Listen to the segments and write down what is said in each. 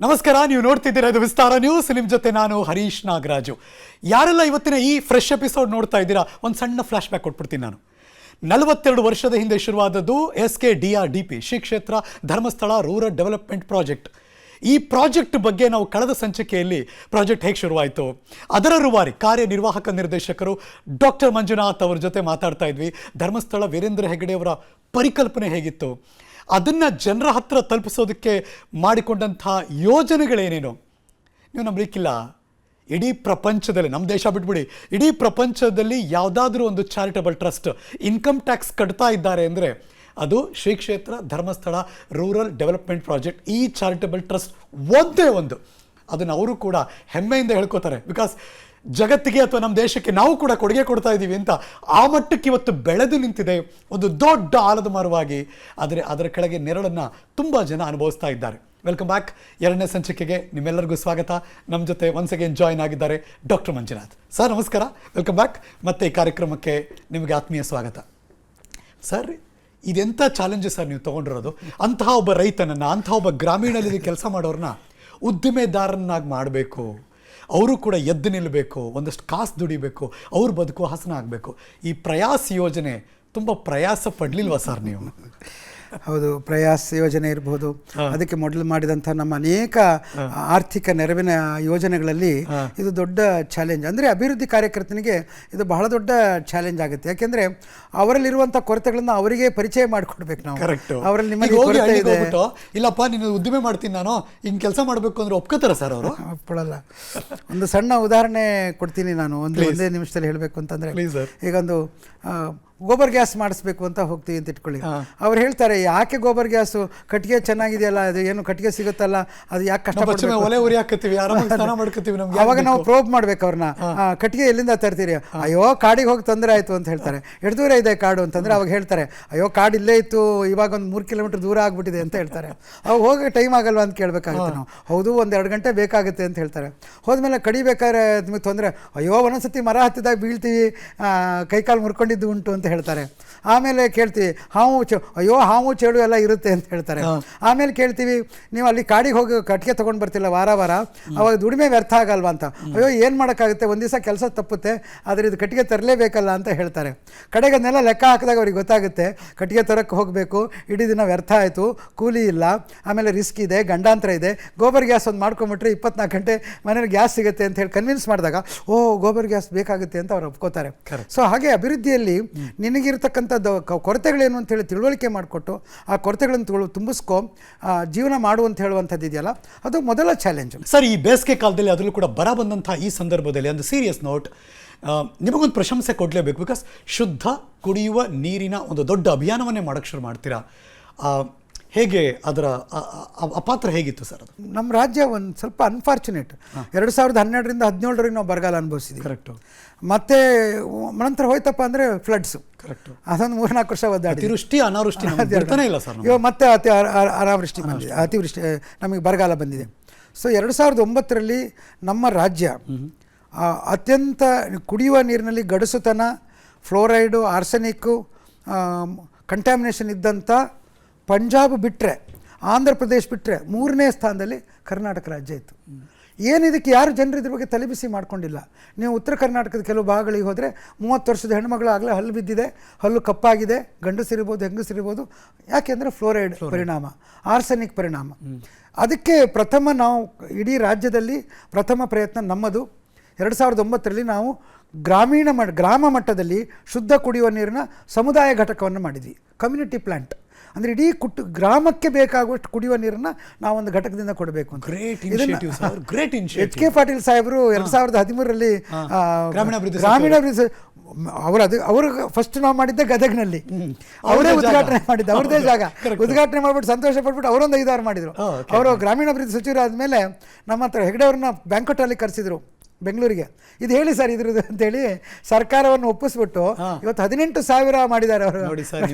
ನಮಸ್ಕಾರ, ನೀವು ನೋಡ್ತಿದ್ದೀರಾ ಇದು ವಿಸ್ತಾರ ನ್ಯೂಸ್. ನಿಮ್ಮ ಜೊತೆ ನಾನು ಹರೀಶ್ ನಾಗರಾಜು. ಯಾರೆಲ್ಲ ಇವತ್ತಿನ ಈ ಫ್ರೆಶ್ ಎಪಿಸೋಡ್ ನೋಡ್ತಾ ಇದ್ದೀರಾ, ಒಂದು ಸಣ್ಣ ಫ್ಲಾಶ್ ಬ್ಯಾಕ್ ಕೊಟ್ಬಿಡ್ತೀನಿ ನಾನು. 42 ವರ್ಷದ ಹಿಂದೆ ಶುರುವಾದದ್ದು SKDRDP ಶ್ರೀ ಕ್ಷೇತ್ರ ಧರ್ಮಸ್ಥಳ ರೂರಲ್ ಡೆವಲಪ್ಮೆಂಟ್ ಪ್ರಾಜೆಕ್ಟ್. ಈ ಪ್ರಾಜೆಕ್ಟ್ ಬಗ್ಗೆ ನಾವು ಕಳೆದ ಸಂಚಿಕೆಯಲ್ಲಿ ಪ್ರಾಜೆಕ್ಟ್ ಹೇಗೆ ಶುರುವಾಯಿತು, ಅದರ ರೂವಾರಿ ಕಾರ್ಯನಿರ್ವಾಹಕ ನಿರ್ದೇಶಕರು ಡಾಕ್ಟರ್ ಮಂಜುನಾಥ್ ಅವ್ರ ಜೊತೆ ಮಾತಾಡ್ತಾ ಇದ್ವಿ. ಧರ್ಮಸ್ಥಳ ವೀರೇಂದ್ರ ಹೆಗ್ಗಡೆ ಅವರ ಪರಿಕಲ್ಪನೆ ಹೇಗಿತ್ತು, ಅದನ್ನು ಜನರ ಹತ್ರ ತಲುಪಿಸೋದಕ್ಕೆ ಮಾಡಿಕೊಂಡಂಥ ಯೋಜನೆಗಳೇನೇನು ನೀವು ನಂಬಲಿಕ್ಕಿಲ್ಲ. ಇಡೀ ಪ್ರಪಂಚದಲ್ಲಿ, ನಮ್ಮ ದೇಶ ಬಿಟ್ಬಿಡಿ, ಇಡೀ ಪ್ರಪಂಚದಲ್ಲಿ ಯಾವುದಾದ್ರೂ ಒಂದು ಚಾರಿಟಬಲ್ ಟ್ರಸ್ಟ್ ಇನ್ಕಮ್ ಟ್ಯಾಕ್ಸ್ ಕಟ್ತಾ ಇದ್ದಾರೆ ಅಂದರೆ ಅದು ಶ್ರೀ ಕ್ಷೇತ್ರ ಧರ್ಮಸ್ಥಳ ರೂರಲ್ ಡೆವಲಪ್ಮೆಂಟ್ ಪ್ರಾಜೆಕ್ಟ್. ಈ ಚಾರಿಟಬಲ್ ಟ್ರಸ್ಟ್ ಒಂದೇ ಒಂದು, ಅದನ್ನು ಅವರು ಕೂಡ ಹೆಮ್ಮೆಯಿಂದ ಹೇಳ್ಕೋತಾರೆ. ಬಿಕಾಸ್ ಜಗತ್ತಿಗೆ ಅಥವಾ ನಮ್ಮ ದೇಶಕ್ಕೆ ನಾವು ಕೂಡ ಕೊಡುಗೆ ಕೊಡ್ತಾ ಇದ್ದೀವಿ ಅಂತ ಆ ಮಟ್ಟಕ್ಕೆ ಇವತ್ತು ಬೆಳೆದು ನಿಂತಿದೆ, ಒಂದು ದೊಡ್ಡ ಆಲದ ಮರವಾಗಿ. ಆದರೆ ಅದರ ಕೆಳಗೆ ನೆರಳನ್ನು ತುಂಬ ಜನ ಅನುಭವಿಸ್ತಾ ಇದ್ದಾರೆ. Welcome back. 2ನೇ ಸಂಚಿಕೆಗೆ ನಿಮ್ಮೆಲ್ಲರಿಗೂ ಸ್ವಾಗತ. ನಮ್ಮ ಜೊತೆ ಒನ್ಸ್ ಅಗೇನ್ ಜಾಯ್ನ್ ಆಗಿದ್ದಾರೆ ಡಾಕ್ಟರ್ ಮಂಜುನಾಥ್ ಸರ್. ನಮಸ್ಕಾರ, ವೆಲ್ಕಮ್ ಬ್ಯಾಕ್. ಮತ್ತು ಈ ಕಾರ್ಯಕ್ರಮಕ್ಕೆ ನಿಮಗೆ ಆತ್ಮೀಯ ಸ್ವಾಗತ ಸರ್. ಇದೆಂಥ ಚಾಲೆಂಜಸ್ ಸರ್ ನೀವು ತೊಗೊಂಡಿರೋದು. ಅಂತಹ ಒಬ್ಬ ರೈತನನ್ನು, ಅಂತಹ ಒಬ್ಬ ಗ್ರಾಮೀಣದಲ್ಲಿ ಕೆಲಸ ಮಾಡೋರನ್ನ ಉದ್ದಿಮೆದಾರನ್ನಾಗಿ ಮಾಡಬೇಕು, ಅವರು ಕೂಡ ಎದ್ದು ನಿಲ್ಲಬೇಕು, ಒಂದಷ್ಟು ಕಾಸು ದುಡಿಬೇಕು, ಅವ್ರ ಬದುಕು ಹಸನ ಆಗಬೇಕು. ಈ ಪ್ರಯಾಸ್ ಯೋಜನೆ ತುಂಬ ಪ್ರಯಾಸ ಪಡಲಿಲ್ವಾ ಸರ್ ನೀವು? ಹೌದು, ಪ್ರಯಾಸ್ ಯೋಜನೆ ಇರ್ಬೋದು, ಅದಕ್ಕೆ ಮೊದಲು ಮಾಡಿದಂಥ ನಮ್ಮ ಅನೇಕ ಆರ್ಥಿಕ ನೆರವಿನ ಯೋಜನೆಗಳಲ್ಲಿ ಇದು ದೊಡ್ಡ ಚಾಲೆಂಜ್. ಅಂದರೆ ಅಭಿವೃದ್ಧಿ ಕಾರ್ಯಕರ್ತನಿಗೆ ಇದು ಬಹಳ ದೊಡ್ಡ ಚಾಲೆಂಜ್ ಆಗುತ್ತೆ. ಯಾಕೆಂದರೆ ಅವರಲ್ಲಿರುವಂಥ ಕೊರತೆಗಳನ್ನು ಅವರಿಗೆ ಪರಿಚಯ ಮಾಡಿಕೊಡ್ಬೇಕು ನಾವು. ಅವರಲ್ಲಿ ನಿಮಗೆ ಕೊರತೆ ಇದೆ, ಇಲ್ಲಪ್ಪ ನೀನು ಉದ್ದಿಮೆ ಮಾಡ್ತೀನಿ ನಾನು, ಹಿಂಗೆ ಕೆಲಸ ಮಾಡಬೇಕು ಅಂದ್ರೆ ಒಪ್ಕೋತಾರೆ ಸರ್ ಅವರು? ಒಪ್ಕೊಳ್ಳಲ್ಲ. ಒಂದು ಸಣ್ಣ ಉದಾಹರಣೆ ಕೊಡ್ತೀನಿ ನಾನು, ಒಂದೇ ನಿಮಿಷದಲ್ಲಿ ಹೇಳಬೇಕು ಅಂತಂದರೆ, ಈಗ ಒಂದು ಗೋಬರ್ ಗ್ಯಾಸ್ ಮಾಡಿಸ್ಬೇಕು ಅಂತ ಹೋಗ್ತೀವಿ ಅಂತ ಇಟ್ಕೊಳ್ಳಿ. ಅವ್ರು ಹೇಳ್ತಾರೆ, ಯಾಕೆ ಗೋಬರ್ ಗ್ಯಾಸು, ಕಟ್ಟಿಗೆ ಚೆನ್ನಾಗಿದೆಯಲ್ಲ, ಅದು ಏನು ಕಟ್ಟಿಗೆ ಸಿಗುತ್ತಲ್ಲ, ಅದು ಯಾಕೆ ಕಷ್ಟಪಡ್ತೀವಿ, ಅವಾಗ ನಾವು ಪ್ರೋಬ್ ಮಾಡ್ಬೇಕು ಅವ್ರನ್ನ. ಕಟ್ಟಿಗೆ ಎಲ್ಲಿಂದ ತರ್ತೀರಿ? ಅಯ್ಯೋ ಕಾಡಿಗೆ ಹೋಗಿ ತೊಂದರೆ ಆಯಿತು ಅಂತ ಹೇಳ್ತಾರೆ. ಎಷ್ಟು ದೂರ ಇದೆ ಕಾಡು ಅಂತಂದರೆ ಅವಾಗ ಹೇಳ್ತಾರೆ, ಅಯ್ಯೋ ಕಾಡು ಇಲ್ಲೇ ಇತ್ತು, ಇವಾಗ ಒಂದು 3 ಕಿಲೋಮೀಟರ್ ದೂರ ಆಗ್ಬಿಟ್ಟಿದೆ ಅಂತ ಹೇಳ್ತಾರೆ. ಅವಾಗ ಹೋಗಿ ಟೈಮ್ ಆಗಲ್ವಾ ಅಂತ ಕೇಳಬೇಕಾಗುತ್ತೆ ನಾವು. ಹೌದು, 1-2 ಗಂಟೆ ಬೇಕಾಗುತ್ತೆ ಅಂತ ಹೇಳ್ತಾರೆ. ಹೋದ್ಮೇಲೆ ಕಡಿಬೇಕಾದ್ರೆ ನಿಮಗೆ ತೊಂದರೆ, ಅಯ್ಯೋ ಒಂದೊಂದ್ಸತಿ ಮರ ಹತ್ತಿದಾಗ ಬೀಳ್ತೀವಿ, ಕೈಕಾಲು ಮುರ್ಕೊಂಡಿದ್ದು ಉಂಟು ಅಂತ ಹೇಳ್ತಾರೆ. ಆಮೇಲೆ ಕೇಳ್ತೀವಿ, ಅಯ್ಯೋ ಹಾವು ಚೇಡು ಎಲ್ಲ ಇರುತ್ತೆ ಅಂತ ಹೇಳ್ತಾರೆ. ಆಮೇಲೆ ಕೇಳ್ತೀವಿ, ನೀವು ಅಲ್ಲಿ ಕಾಡಿಗೆ ಹೋಗಿ ಕಟ್ಟಿಗೆ ತೊಗೊಂಡು ಬರ್ತಿಲ್ಲ ವಾರ ಅವಾಗ ದುಡಿಮೆ ವ್ಯರ್ಥ ಆಗಲ್ವಾ ಅಂತ. ಅಯ್ಯೋ ಏನು ಮಾಡೋಕ್ಕಾಗುತ್ತೆ, ಒಂದು ದಿವಸ ಕೆಲಸ ತಪ್ಪುತ್ತೆ, ಆದರೆ ಇದು ಕಟ್ಟಿಗೆ ತರಲೇಬೇಕಲ್ಲ ಅಂತ ಹೇಳ್ತಾರೆ. ಕಡೆಗೆ ಅದನ್ನೆಲ್ಲ ಲೆಕ್ಕ ಹಾಕಿದಾಗ ಅವ್ರಿಗೆ ಗೊತ್ತಾಗುತ್ತೆ, ಕಟ್ಟಿಗೆ ತರಕ್ಕೆ ಹೋಗಬೇಕು, ಇಡೀ ದಿನ ವ್ಯರ್ಥ ಆಯಿತು, ಕೂಲಿ ಇಲ್ಲ, ಆಮೇಲೆ ರಿಸ್ಕ್ ಇದೆ, ಗಂಡಾಂತರ ಇದೆ. ಗೋಬರ್ ಗ್ಯಾಸ್ ಒಂದು ಮಾಡ್ಕೊಂಬಿಟ್ರೆ 24 ಗಂಟೆ ಮನೇಲಿ ಗ್ಯಾಸ್ ಸಿಗುತ್ತೆ ಅಂತ ಹೇಳಿ ಕನ್ವಿನ್ಸ್ ಮಾಡಿದಾಗ, ಗೋಬರ್ ಗ್ಯಾಸ್ ಬೇಕಾಗುತ್ತೆ ಅಂತ ಅವ್ರು ಒಪ್ಕೋತಾರೆ. ಸೊ ಹಾಗೆ ಅಭಿವೃದ್ಧಿಯಲ್ಲಿ ನಿನಗಿರ್ತಕ್ಕಂಥದ್ದು ಕೊರತೆಗಳೇನು ಅಂತೇಳಿ ತಿಳುವಳಿಕೆ ಮಾಡಿಕೊಟ್ಟು ಆ ಕೊರತೆಗಳನ್ನು ತುಂಬಿಸ್ಕೊ ಜೀವನ ಮಾಡುವಂತ ಹೇಳುವಂಥದ್ದು ಇದೆಯಲ್ಲ, ಅದು ಮೊದಲ ಚಾಲೆಂಜ್ ಸರ್. ಈ ಬೇಸಿಗೆ ಕಾಲದಲ್ಲಿ ಅದರಲ್ಲೂ ಕೂಡ ಬರ ಬಂದಂಥ ಈ ಸಂದರ್ಭದಲ್ಲಿ ಒಂದು ಸೀರಿಯಸ್ ನೋಟ್, ನಿಮಗೊಂದು ಪ್ರಶಂಸೆ ಕೊಡಲೇಬೇಕು. ಬಿಕಾಸ್ ಶುದ್ಧ ಕುಡಿಯುವ ನೀರಿನ ಒಂದು ದೊಡ್ಡ ಅಭಿಯಾನವನ್ನೇ ಮಾಡೋಕ್ಕೆ ಶುರು ಮಾಡ್ತೀರಾ. ಹೇಗೆ ಅದರ ಪಾತ್ರ ಹೇಗಿತ್ತು ಸರ್? ಅದು ನಮ್ಮ ರಾಜ್ಯ ಒಂದು ಸ್ವಲ್ಪ ಅನ್ಫಾರ್ಚುನೇಟ್. 2012ರಿಂದ 2017 ನಾವು ಬರಗಾಲ ಅನುಭವಿಸಿದ್ವಿ. ಕರೆಕ್ಟು. ಮತ್ತೆ ನಂತರ ಹೋಯ್ತಪ್ಪ ಅಂದರೆ ಫ್ಲಡ್ಸು. ಕರೆಕ್ಟು. ಅದೊಂದು 3-4 ವರ್ಷ ಒದ್ದಾಡಿ ಅತಿವೃಷ್ಟಿ ಅನಾವೃಷ್ಟಿ ಇಲ್ಲ ಸರ್. ಇವಾಗ ಮತ್ತೆ ಅನಾವೃಷ್ಟಿ ಬಂದಿದೆ, ಅತಿವೃಷ್ಟಿ, ನಮಗೆ ಬರಗಾಲ ಬಂದಿದೆ. ಸೊ 2009ರಲ್ಲಿ ನಮ್ಮ ರಾಜ್ಯ ಅತ್ಯಂತ ಕುಡಿಯುವ ನೀರಿನಲ್ಲಿ ಗಡಸುತನ, ಫ್ಲೋರೈಡು, ಆರ್ಸೆನಿಕ್ಕು, ಕಂಟ್ಯಾಮಿನೇಷನ್ ಇದ್ದಂಥ ಪಂಜಾಬ್ ಬಿಟ್ಟರೆ, ಆಂಧ್ರ ಪ್ರದೇಶ ಬಿಟ್ಟರೆ 3ನೇ ಸ್ಥಾನದಲ್ಲಿ ಕರ್ನಾಟಕ ರಾಜ್ಯ ಇತ್ತು. ಏನಿದಕ್ಕೆ ಯಾರು ಜನರು ಇದ್ರ ಬಗ್ಗೆ ತಲೆಬಿಸಿ ಮಾಡ್ಕೊಂಡಿಲ್ಲ. ನೀವು ಉತ್ತರ ಕರ್ನಾಟಕದ ಕೆಲವು ಭಾಗಗಳಿಗೆ ಹೋದರೆ 30 ವರ್ಷದ ಹೆಣ್ಮಗಳು ಆಗಲೇ ಹಲ್ಲು ಬಿದ್ದಿದೆ, ಹಲ್ಲು ಕಪ್ಪಾಗಿದೆ, ಗಂಡಸಿರ್ಬೋದು ಹೆಂಗಸಿರ್ಬೋದು. ಯಾಕೆಂದರೆ ಫ್ಲೋರೈಡ್ ಪರಿಣಾಮ, ಆರ್ಸೆನಿಕ್ ಪರಿಣಾಮ. ಅದಕ್ಕೆ ನಾವು ಇಡೀ ರಾಜ್ಯದಲ್ಲಿ ಪ್ರಥಮ ಪ್ರಯತ್ನ ನಮ್ಮದು. 2009ರಲ್ಲಿ ನಾವು ಗ್ರಾಮ ಮಟ್ಟದಲ್ಲಿ ಶುದ್ಧ ಕುಡಿಯುವ ನೀರಿನ ಸಮುದಾಯ ಘಟಕವನ್ನು ಮಾಡಿದ್ವಿ, ಕಮ್ಯುನಿಟಿ ಪ್ಲಾಂಟ್. ಅಂದರೆ ಇಡೀ ಗ್ರಾಮಕ್ಕೆ ಬೇಕಾಗುವಷ್ಟು ಕುಡಿಯುವ ನೀರನ್ನು ನಾವೊಂದು ಘಟಕದಿಂದ ಕೊಡಬೇಕು ಅಂತ. HK ಪಾಟೀಲ್ ಸಾಹೇಬರು 2013ರಲ್ಲಿ ಗ್ರಾಮೀಣಾಭಿವೃದ್ಧಿ ಅವರು ಫಸ್ಟ್ ನಾವು ಮಾಡಿದ್ದೆ ಗದಗ್ನಲ್ಲಿ. ಅವರೇ ಉದ್ಘಾಟನೆ ಮಾಡಿದ್ದೆ, ಅವ್ರದ್ದೇ ಜಾಗ ಉದ್ಘಾಟನೆ ಮಾಡಿಬಿಟ್ಟು ಸಂತೋಷ ಪಟ್ಬಿಟ್ಟು ಅವರೊಂದು 5-6 ಮಾಡಿದರು. ಅವರು ಗ್ರಾಮೀಣಾಭಿವೃದ್ಧಿ ಸಚಿವರಾದ ನಮ್ಮ ಹತ್ರ ಹೆಗ್ಡೆ ಅವ್ರನ್ನ ಬ್ಯಾಂಕ್ವೆಟಲ್ಲಿ ಕರೆಸಿದ್ರು ಬೆಂಗಳೂರಿಗೆ. ಇದು ಹೇಳಿ ಸರ್ ಇದ್ರದ್ದು ಅಂತೇಳಿ ಸರ್ಕಾರವನ್ನು ಒಪ್ಪಿಸ್ಬಿಟ್ಟು ಇವತ್ತು 18,000 ಮಾಡಿದ್ದಾರೆ ಅವರು.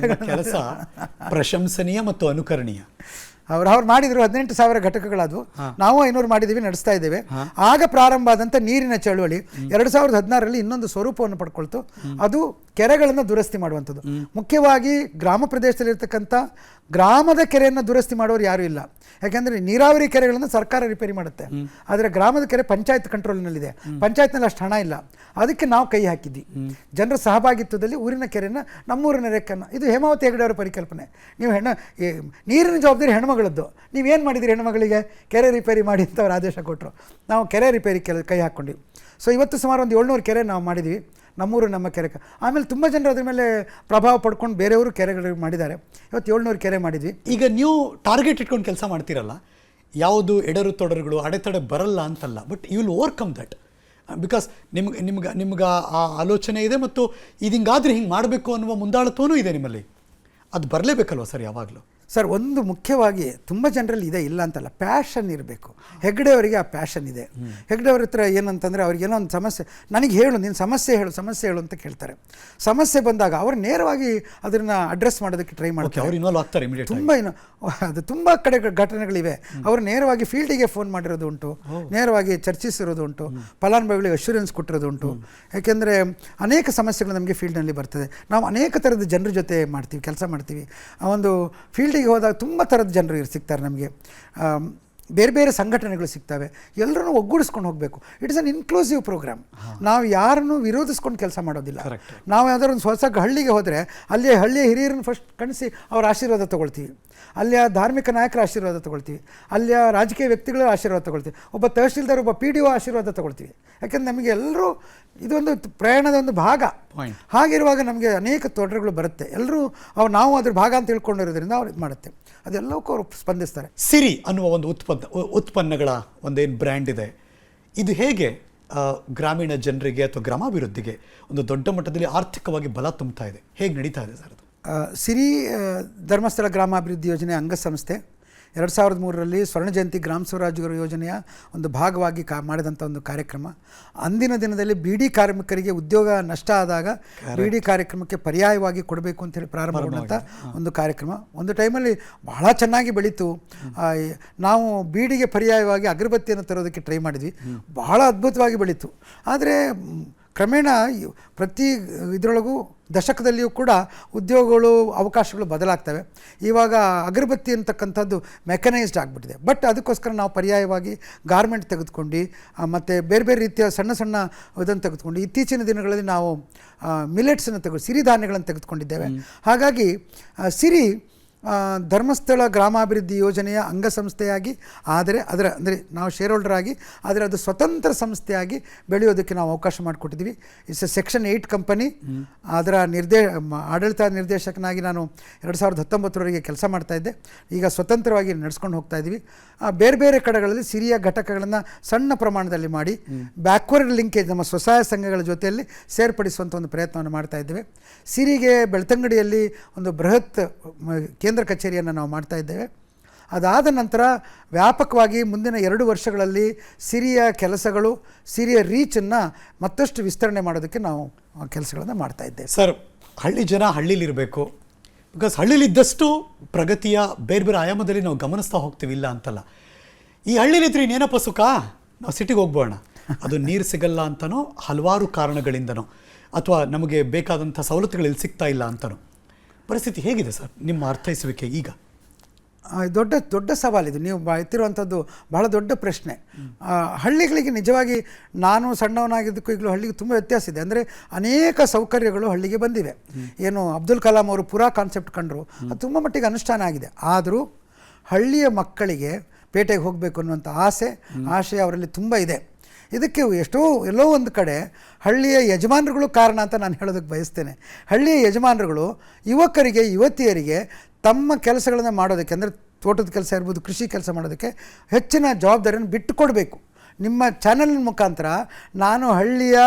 ಕೆಲಸ ಪ್ರಶಂಸನೀಯ ಮತ್ತು ಅನುಕರಣೀಯ. ಅವ್ರು ಮಾಡಿದ್ರು 18,000 ಘಟಕಗಳಾದವು. ನಾವು 500 ಮಾಡಿದ್ದೀವಿ, ನಡೆಸ್ತಾ ಇದ್ದೇವೆ. ಆಗ ಪ್ರಾರಂಭ ಆದಂಥ ನೀರಿನ ಚಳುವಳಿ 2016ರಲ್ಲಿ ಇನ್ನೊಂದು ಸ್ವರೂಪವನ್ನು ಪಡ್ಕೊಳ್ತು. ಅದು ಕೆರೆಗಳನ್ನು ದುರಸ್ತಿ ಮಾಡುವಂಥದ್ದು. ಮುಖ್ಯವಾಗಿ ಗ್ರಾಮ ಪ್ರದೇಶದಲ್ಲಿರ್ತಕ್ಕಂಥ ಗ್ರಾಮದ ಕೆರೆಯನ್ನು ದುರಸ್ತಿ ಮಾಡೋರು ಯಾರೂ ಇಲ್ಲ. ಯಾಕೆಂದರೆ ನೀರಾವರಿ ಕೆರೆಗಳನ್ನು ಸರ್ಕಾರ ರಿಪೇರಿ ಮಾಡುತ್ತೆ, ಆದರೆ ಗ್ರಾಮದ ಕೆರೆ ಪಂಚಾಯತ್ ಕಂಟ್ರೋಲ್ನಲ್ಲಿದೆ. ಪಂಚಾಯತ್ನಲ್ಲಿ ಅಷ್ಟು ಹಣ ಇಲ್ಲ, ಅದಕ್ಕೆ ನಾವು ಕೈ ಹಾಕಿದ್ವಿ. ಜನರ ಸಹಭಾಗಿತ್ವದಲ್ಲಿ ಊರಿನ ಕೆರೆಯನ್ನು ನಮ್ಮೂರಿನ ರೆಕ್ಕನ್ನು, ಇದು ಹೇಮಾವತಿ ಹೆಗಡೆ ಅವರ ಪರಿಕಲ್ಪನೆ. ನೀವು ನೀರಿನ ಜವಾಬ್ದಾರಿ ಹೆಣ್ಮಗಳದ್ದು, ನೀವೇನು ಮಾಡಿದಿರಿ ಹೆಣ್ಮಗಳಿಗೆ? ಕೆರೆ ರಿಪೇರಿ ಮಾಡಿ ಅಂತ ಅವ್ರು ಆದೇಶ ಕೊಟ್ಟರು. ನಾವು ಕೆರೆ ರಿಪೇರಿ ಕೈ ಹಾಕ್ಕೊಂಡ್ವಿ. ಸೊ ಇವತ್ತು ಸುಮಾರು ಒಂದು 700 ಕೆರೆ ನಾವು ಮಾಡಿದ್ವಿ, ನಮ್ಮೂರು ನಮ್ಮ ಕೆರೆ. ಆಮೇಲೆ ತುಂಬ ಜನರು ಅದ್ರ ಮೇಲೆ ಪ್ರಭಾವ ಪಡ್ಕೊಂಡು ಬೇರೆಯವರು ಕೆರೆಗಳು ಮಾಡಿದ್ದಾರೆ. ಇವತ್ತು 700 ಕೆರೆ ಮಾಡಿದ್ವಿ. ಈಗ ನೀವು ಟಾರ್ಗೆಟ್ ಇಟ್ಕೊಂಡು ಕೆಲಸ ಮಾಡ್ತೀರಲ್ಲ, ಯಾವುದು ಎಡರು ತೊಡರುಗಳು ಅಡೆತಡೆ ಬರಲ್ಲ ಅಂತಲ್ಲ, but you will overcome that because ನಿಮ್ಗೆ ಆ ಆಲೋಚನೆ ಇದೆ ಮತ್ತು ಇದು ಹಿಂಗಾದ್ರೆ ಹಿಂಗೆ ಮಾಡಬೇಕು ಅನ್ನುವ ಮುಂದಾಳತ್ವನೂ ಇದೆ ನಿಮ್ಮಲ್ಲಿ. ಅದು ಬರಲೇಬೇಕಲ್ವ ಸರ್ ಯಾವಾಗಲೂ? ಸರ್, ಒಂದು ಮುಖ್ಯವಾಗಿ ತುಂಬ ಜನರಲ್ಲಿ ಇದೆ, ಇಲ್ಲ ಅಂತಲ್ಲ, ಪ್ಯಾಷನ್ ಇರಬೇಕು. ಹೆಗ್ಡೆಯವರಿಗೆ ಆ ಪ್ಯಾಷನ್ ಇದೆ. ಹೆಗ್ಡೆಯವ್ರ ಹತ್ರ ಏನಂತಂದರೆ ಅವ್ರಿಗೇನೋ ಒಂದು ಸಮಸ್ಯೆ, ನನಗೆ ಹೇಳು, ನೀನು ಸಮಸ್ಯೆ ಹೇಳು ಅಂತ ಕೇಳ್ತಾರೆ. ಸಮಸ್ಯೆ ಬಂದಾಗ ಅವರು ನೇರವಾಗಿ ಅದನ್ನು ಅಡ್ರೆಸ್ ಮಾಡೋದಕ್ಕೆ ಟ್ರೈ ಮಾಡ್ತಾರೆ. ಅವ್ರು ಇನ್ವಾಲ್ವ್ ಆಗ್ತಾರೆ ತುಂಬ ಅದು ತುಂಬ ಕಡೆ ಘಟನೆಗಳಿವೆ. ಅವರು ನೇರವಾಗಿ ಫೀಲ್ಡಿಗೆ ಫೋನ್ ಮಾಡಿರೋದು ಉಂಟು, ನೇರವಾಗಿ ಚರ್ಚಿಸಿರೋದು ಉಂಟು, ಫಲಾನುಭವಿಗಳಿಗೆ ಅಶ್ಯೂರೆನ್ಸ್ ಕೊಟ್ಟಿರೋದು ಉಂಟು. ಯಾಕೆಂದರೆ ಅನೇಕ ಸಮಸ್ಯೆಗಳು ನಮಗೆ ಫೀಲ್ಡ್ನಲ್ಲಿ ಬರ್ತದೆ. ನಾವು ಅನೇಕ ಥರದ ಜನರ ಜೊತೆ ಮಾಡ್ತೀವಿ, ಕೆಲಸ ಮಾಡ್ತೀವಿ. ಒಂದು ಫೀಲ್ಡಿಗೆ ಹೋದಾಗ ತುಂಬ ಥರದ ಜನರು ಸಿಗ್ತಾರೆ ನಮಗೆ. ಬೇರೆ ಬೇರೆ ಸಂಘಟನೆಗಳು ಸಿಗ್ತವೆ, ಎಲ್ಲರೂ ಒಗ್ಗೂಡಿಸ್ಕೊಂಡು ಹೋಗಬೇಕು. It's an inclusive programme. ನಾವು ಯಾರನ್ನು ವಿರೋಧಿಸ್ಕೊಂಡು ಕೆಲಸ ಮಾಡೋದಿಲ್ಲ. ನಾವು ಯಾವ್ದಾದ್ರು ಒಂದು ಹೊಸ ಹಳ್ಳಿಗೆ ಹೋದರೆ ಅಲ್ಲಿ ಹಳ್ಳಿಯ ಹಿರಿಯರನ್ನು ಫಸ್ಟ್ ಕಣಿಸಿ ಅವರ ಆಶೀರ್ವಾದ ತೊಗೊಳ್ತೀವಿ, ಅಲ್ಲಿಯ ಧಾರ್ಮಿಕ ನಾಯಕರ ಆಶೀರ್ವಾದ ತೊಗೊಳ್ತೀವಿ, ಅಲ್ಲಿಯ ರಾಜಕೀಯ ವ್ಯಕ್ತಿಗಳ ಆಶೀರ್ವಾದ ತೊಗೊಳ್ತೀವಿ, ಒಬ್ಬ ತಹಶೀಲ್ದಾರ್, ಒಬ್ಬ PDO ಆಶೀರ್ವಾದ ತೊಗೊಳ್ತೀವಿ. ಯಾಕೆಂದರೆ ನಮಗೆ ಎಲ್ಲರೂ ಇದೊಂದು ಪ್ರಯಾಣದ ಒಂದು ಭಾಗ. ಹಾಗಿರುವಾಗ ನಮಗೆ ಅನೇಕ ತೊಡರುಗಳು ಬರುತ್ತೆ. ಎಲ್ಲರೂ ನಾವು ಅದ್ರ ಭಾಗ ಅಂತ ತಿಳ್ಕೊಂಡಿರೋದ್ರಿಂದ ಅವ್ರು ಇದು ಮಾಡುತ್ತೆ, ಅದೆಲ್ಲಕ್ಕೂ ಅವರು ಸ್ಪಂದಿಸ್ತಾರೆ. ಸಿರಿ ಅನ್ನುವ ಒಂದು ಉತ್ಪನ್ನಗಳ ಒಂದೇನು ಬ್ರ್ಯಾಂಡ್ ಇದೆ, ಇದು ಹೇಗೆ ಗ್ರಾಮೀಣ ಜನರಿಗೆ ಅಥವಾ ಗ್ರಾಮಾಭಿವೃದ್ಧಿಗೆ ಒಂದು ದೊಡ್ಡ ಮಟ್ಟದಲ್ಲಿ ಆರ್ಥಿಕವಾಗಿ ಬಲ ತುಂಬ್ತಾ ಇದೆ? ಹೇಗೆ ನಡೀತಾ ಇದೆ ಸರ್ ಅದು? ಸಿರಿ ಧರ್ಮಸ್ಥಳ ಗ್ರಾಮಾಭಿವೃದ್ಧಿ ಯೋಜನೆ ಅಂಗಸಂಸ್ಥೆ 2003ರಲ್ಲಿ ಸ್ವರ್ಣ ಜಯಂತಿ ಗ್ರಾಮ ಸ್ವರಾಜ್ ಯೋಜನೆಯ ಒಂದು ಭಾಗವಾಗಿ ಮಾಡಿದಂಥ ಒಂದು ಕಾರ್ಯಕ್ರಮ. ಅಂದಿನ ದಿನದಲ್ಲಿ ಬಿಡಿ ಕಾರ್ಮಿಕರಿಗೆ ಉದ್ಯೋಗ ನಷ್ಟ ಆದಾಗ ಬಿಡಿ ಕಾರ್ಯಕ್ರಮಕ್ಕೆ ಪರ್ಯಾಯವಾಗಿ ಕೊಡಬೇಕು ಅಂತೇಳಿ ಪ್ರಾರಂಭಗೊಂಡಂಥ ಒಂದು ಕಾರ್ಯಕ್ರಮ. ಒಂದು ಟೈಮಲ್ಲಿ ಬಹಳ ಚೆನ್ನಾಗಿ ಬೆಳೀತು. ನಾವು ಬೀಡಿಗೆ ಪರ್ಯಾಯವಾಗಿ ಅಗರಬತ್ತಿಯನ್ನು ತರೋದಕ್ಕೆ ಟ್ರೈ ಮಾಡಿದ್ವಿ, ಬಹಳ ಅದ್ಭುತವಾಗಿ ಬೆಳೀತು. ಆದರೆ ಕ್ರಮೇಣ ಪ್ರತಿ ಇದರೊಳಗೂ ದಶಕದಲ್ಲಿಯೂ ಕೂಡ ಉದ್ಯೋಗಗಳು ಅವಕಾಶಗಳು ಬದಲಾಗ್ತವೆ. ಇವಾಗ ಅಗರಬತ್ತಿ ಅಂತಕ್ಕಂಥದ್ದು ಮೆಕನೈಸ್ಡ್ ಆಗಿಬಿಟ್ಟಿದೆ. ಬಟ್ ಅದಕ್ಕೋಸ್ಕರ ನಾವು ಪರ್ಯಾಯವಾಗಿ ಗಾರ್ಮೆಂಟ್ ತೆಗೆದುಕೊಂಡು ಮತ್ತು ಬೇರೆ ಬೇರೆ ರೀತಿಯ ಸಣ್ಣ ಸಣ್ಣ ಇದನ್ನು ತೆಗೆದುಕೊಂಡು ಇತ್ತೀಚಿನ ದಿನಗಳಲ್ಲಿ ನಾವು ಮಿಲೆಟ್ಸನ್ನು ಸಿರಿಧಾನ್ಯಗಳನ್ನು ತೆಗೆದುಕೊಂಡಿದ್ದೇವೆ. ಹಾಗಾಗಿ ಸಿರಿ ಧರ್ಮಸ್ಥಳ ಗ್ರಾಮಾಭಿವೃದ್ಧಿ ಯೋಜನೆಯ ಅಂಗಸಂಸ್ಥೆಯಾಗಿ, ಆದರೆ ಅಂದರೆ ನಾವು ಶೇರ್ ಹೋಲ್ಡರ್ ಆಗಿ, ಆದರೆ ಅದು ಸ್ವತಂತ್ರ ಸಂಸ್ಥೆಯಾಗಿ ಬೆಳೆಯೋದಕ್ಕೆ ನಾವು ಅವಕಾಶ ಮಾಡಿಕೊಟ್ಟಿದ್ದೀವಿ. It's a section 8 company. ಅದರ ಆಡಳಿತ ನಿರ್ದೇಶಕನಾಗಿ ನಾನು 2019ವರೆಗೆ ಕೆಲಸ ಮಾಡ್ತಾಯಿದ್ದೆ. ಈಗ ಸ್ವತಂತ್ರವಾಗಿ ನಡೆಸ್ಕೊಂಡು ಹೋಗ್ತಾ ಇದ್ದೀವಿ. ಬೇರೆ ಬೇರೆ ಕಡೆಗಳಲ್ಲಿ ಸಿರಿಯ ಘಟಕಗಳನ್ನು ಸಣ್ಣ ಪ್ರಮಾಣದಲ್ಲಿ ಮಾಡಿ ಬ್ಯಾಕ್ವರ್ಡ್ ಲಿಂಕೇಜ್ ನಮ್ಮ ಸ್ವಸಹಾಯ ಸಂಘಗಳ ಜೊತೆಯಲ್ಲಿ ಸೇರ್ಪಡಿಸುವಂಥ ಒಂದು ಪ್ರಯತ್ನವನ್ನು ಮಾಡ್ತಾ ಇದ್ದೇವೆ. ಸಿರಿಗೆ ಬೆಳ್ತಂಗಡಿಯಲ್ಲಿ ಒಂದು ಬೃಹತ್ ಕೇಂದ್ರ ಕಚೇರಿಯನ್ನು ನಾವು ಮಾಡ್ತಾ ಇದ್ದೇವೆ. ಅದಾದ ನಂತರ ವ್ಯಾಪಕವಾಗಿ ಮುಂದಿನ 2 ವರ್ಷಗಳಲ್ಲಿ ಸಿರಿಯ ಕೆಲಸಗಳು, ಸಿರಿಯ ರೀಚನ್ನು ಮತ್ತಷ್ಟು ವಿಸ್ತರಣೆ ಮಾಡೋದಕ್ಕೆ ನಾವು ಕೆಲಸಗಳನ್ನು ಮಾಡ್ತಾ ಇದ್ದೇವೆ. ಸರ್, ಹಳ್ಳಿ ಜನ ಹಳ್ಳಿಲಿರಬೇಕು, ಬಿಕಾಸ್ ಹಳ್ಳಿಲಿದ್ದಷ್ಟು ಪ್ರಗತಿಯ ಬೇರೆ ಬೇರೆ ಆಯಾಮದಲ್ಲಿ ನಾವು ಗಮನಿಸ್ತಾ ಹೋಗ್ತೀವಿ, ಇಲ್ಲ ಅಂತಲ್ಲ. ಈ ಹಳ್ಳಿಲಿದ್ರೆ ಇನ್ನೇನಪ್ಪ ಸುಖ, ನಾವು ಸಿಟಿಗೆ ಹೋಗ್ಬೋಣ, ಅದು ನೀರು ಸಿಗಲ್ಲ ಅಂತನೋ ಹಲವಾರು ಕಾರಣಗಳಿಂದನೋ, ಅಥವಾ ನಮಗೆ ಬೇಕಾದಂಥ ಸವಲತ್ತುಗಳು ಇಲ್ಲಿ ಸಿಗ್ತಾ ಇಲ್ಲ ಅಂತನೋ. ಪರಿಸ್ಥಿತಿ ಹೇಗಿದೆ ಸರ್ ನಿಮ್ಮ ಅರ್ಥೈಸುವಿಕೆ ಈಗ? ದೊಡ್ಡ ಸವಾಲಿದು. ನೀವು ಎತ್ತಿರುವಂಥದ್ದು ಬಹಳ ದೊಡ್ಡ ಪ್ರಶ್ನೆ. ಹಳ್ಳಿಗಳಿಗೆ ನಿಜವಾಗಿ ನಾನು ಸಣ್ಣವನಾಗಿದ್ದಕ್ಕೂ ಈಗಲೂ ಹಳ್ಳಿಗೆ ತುಂಬ ವ್ಯತ್ಯಾಸ ಇದೆ. ಅಂದರೆ ಅನೇಕ ಸೌಕರ್ಯಗಳು ಹಳ್ಳಿಗೆ ಬಂದಿವೆ. ಏನು ಅಬ್ದುಲ್ ಕಲಾಂ ಅವರು ಪುರಾ ಕಾನ್ಸೆಪ್ಟ್ ಕಂಡರು, ಅದು ತುಂಬ ಮಟ್ಟಿಗೆ ಅನುಷ್ಠಾನ ಆಗಿದೆ. ಆದರೂ ಹಳ್ಳಿಯ ಮಕ್ಕಳಿಗೆ ಪೇಟೆಗೆ ಹೋಗಬೇಕು ಅನ್ನುವಂಥ ಆಶೆ ಅವರಲ್ಲಿ ತುಂಬ ಇದೆ. ಇದಕ್ಕೆ ಎಲ್ಲೋ ಒಂದು ಕಡೆ ಹಳ್ಳಿಯ ಯಜಮಾನರುಗಳು ಕಾರಣ ಅಂತ ನಾನು ಹೇಳೋದಕ್ಕೆ ಬಯಸ್ತೇನೆ. ಹಳ್ಳಿಯ ಯಜಮಾನರುಗಳು ಯುವಕರಿಗೆ, ಯುವತಿಯರಿಗೆ ತಮ್ಮ ಕೆಲಸಗಳನ್ನು ಮಾಡೋದಕ್ಕೆ, ಅಂದರೆ ತೋಟದ ಕೆಲಸ ಇರ್ಬೋದು, ಕೃಷಿ ಕೆಲಸ ಮಾಡೋದಕ್ಕೆ ಹೆಚ್ಚಿನ ಜವಾಬ್ದಾರಿಯನ್ನು ಬಿಟ್ಟು ಕೊಡಬೇಕು. ನಿಮ್ಮ ಚಾನಲ್ ಮುಖಾಂತರ ನಾನು ಹಳ್ಳಿಯ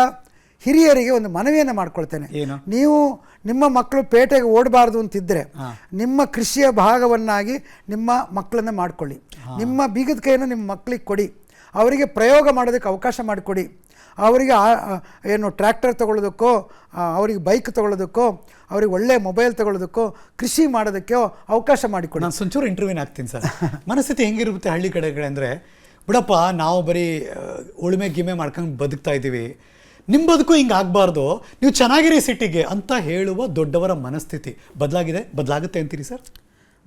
ಹಿರಿಯರಿಗೆ ಒಂದು ಮನವಿಯನ್ನು ಮಾಡ್ಕೊಳ್ತೇನೆ. ನೀವು ನಿಮ್ಮ ಮಕ್ಕಳು ಪೇಟೆಗೆ ಓಡಬಾರ್ದು ಅಂತಿದ್ದರೆ ನಿಮ್ಮ ಕೃಷಿಯ ಭಾಗವನ್ನಾಗಿ ನಿಮ್ಮ ಮಕ್ಕಳನ್ನು ಮಾಡಿಕೊಳ್ಳಿ. ನಿಮ್ಮ ಬೀಗದ ಕೈಯನ್ನು ನಿಮ್ಮ ಮಕ್ಕಳಿಗೆ ಕೊಡಿ, ಅವರಿಗೆ ಪ್ರಯೋಗ ಮಾಡೋದಕ್ಕೆ ಅವಕಾಶ ಮಾಡಿಕೊಡಿ. ಅವರಿಗೆ ಏನು ಟ್ರ್ಯಾಕ್ಟರ್ ತೊಗೊಳ್ಳೋದಕ್ಕೋ, ಅವರಿಗೆ ಬೈಕ್ ತೊಗೊಳ್ಳೋದಕ್ಕೋ, ಅವ್ರಿಗೆ ಒಳ್ಳೆ ಮೊಬೈಲ್ ತೊಗೊಳ್ಳೋದಕ್ಕೋ, ಕೃಷಿ ಮಾಡೋದಕ್ಕೋ ಅವಕಾಶ ಮಾಡಿಕೊಡಿ. ನಾನು ಒಂಚೂರು ಇಂಟರ್ವ್ಯೂನ್ ಆಗ್ತೀನಿ ಸರ್. ಮನಸ್ಥಿತಿ ಹೆಂಗಿರುತ್ತೆ ಹಳ್ಳಿ ಕಡೆಗಳು ಅಂದರೆ, ಬಿಡಪ್ಪ ನಾವು ಬರೀ ಉಳುಮೆ ಗಿಮೆ ಮಾಡ್ಕೊಂಡು ಬದುಕ್ತಾ ಇದ್ದೀವಿ, ನಿಮ್ಮ ಬದುಕು ಹಿಂಗೆ ಆಗಬಾರ್ದು, ನೀವು ಚೆನ್ನಾಗಿರಿ ಸಿಟಿಗೆ ಅಂತ ಹೇಳುವ ದೊಡ್ಡವರ ಮನಸ್ಥಿತಿ ಬದಲಾಗಿದೆ, ಬದಲಾಗುತ್ತೆ ಅಂತೀರಿ ಸರ್?